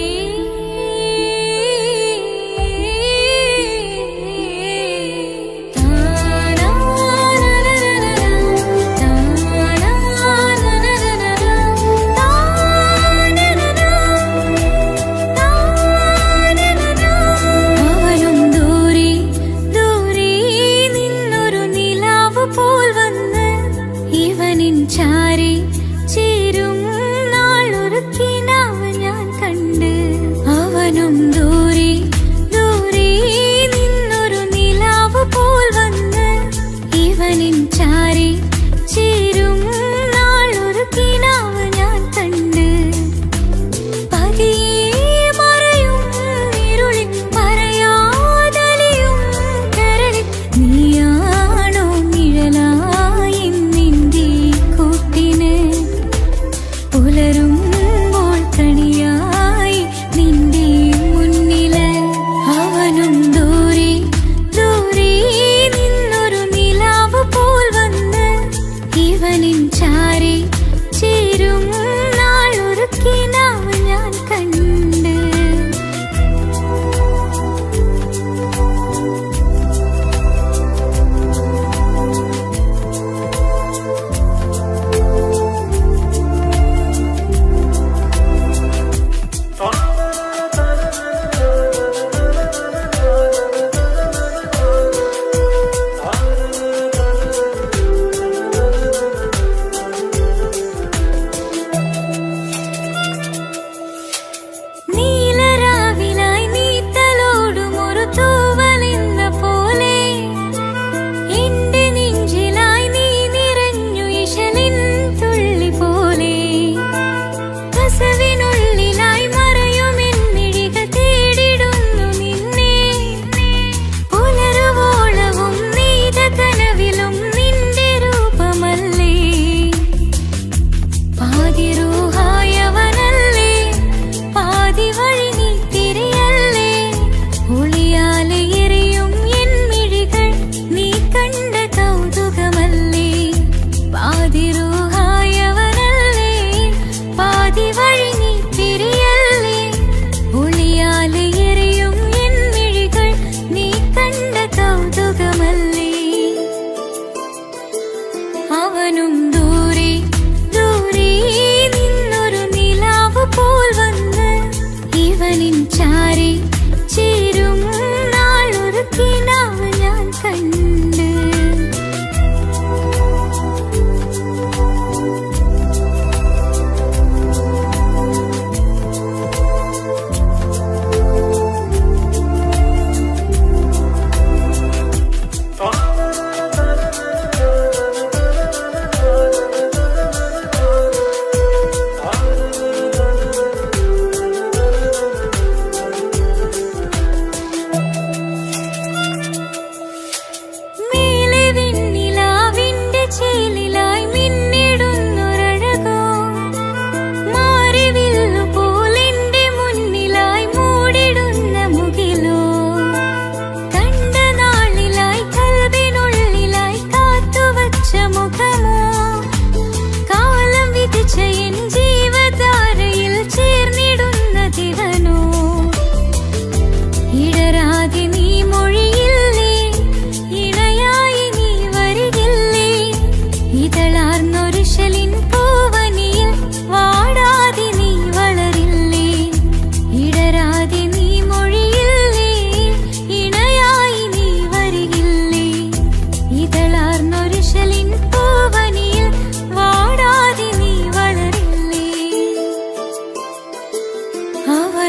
[SPEAKER 3] അവനും ദൂരെ ദൂരെ നിന്നൊരു നിലാവ് പോൽ വന്ന് ഇവനിൻ ചാരി ചേരും നാളൊരു കിനാവ് ഞാൻ കണ്ട്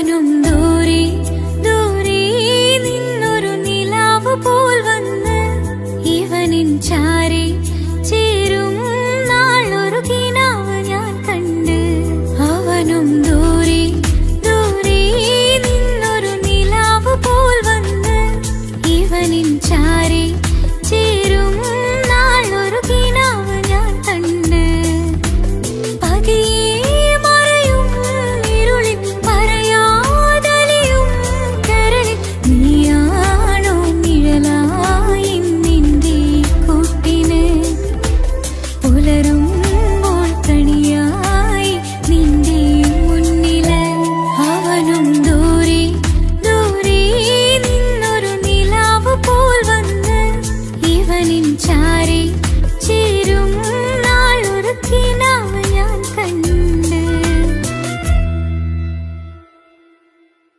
[SPEAKER 3] നൊന്തു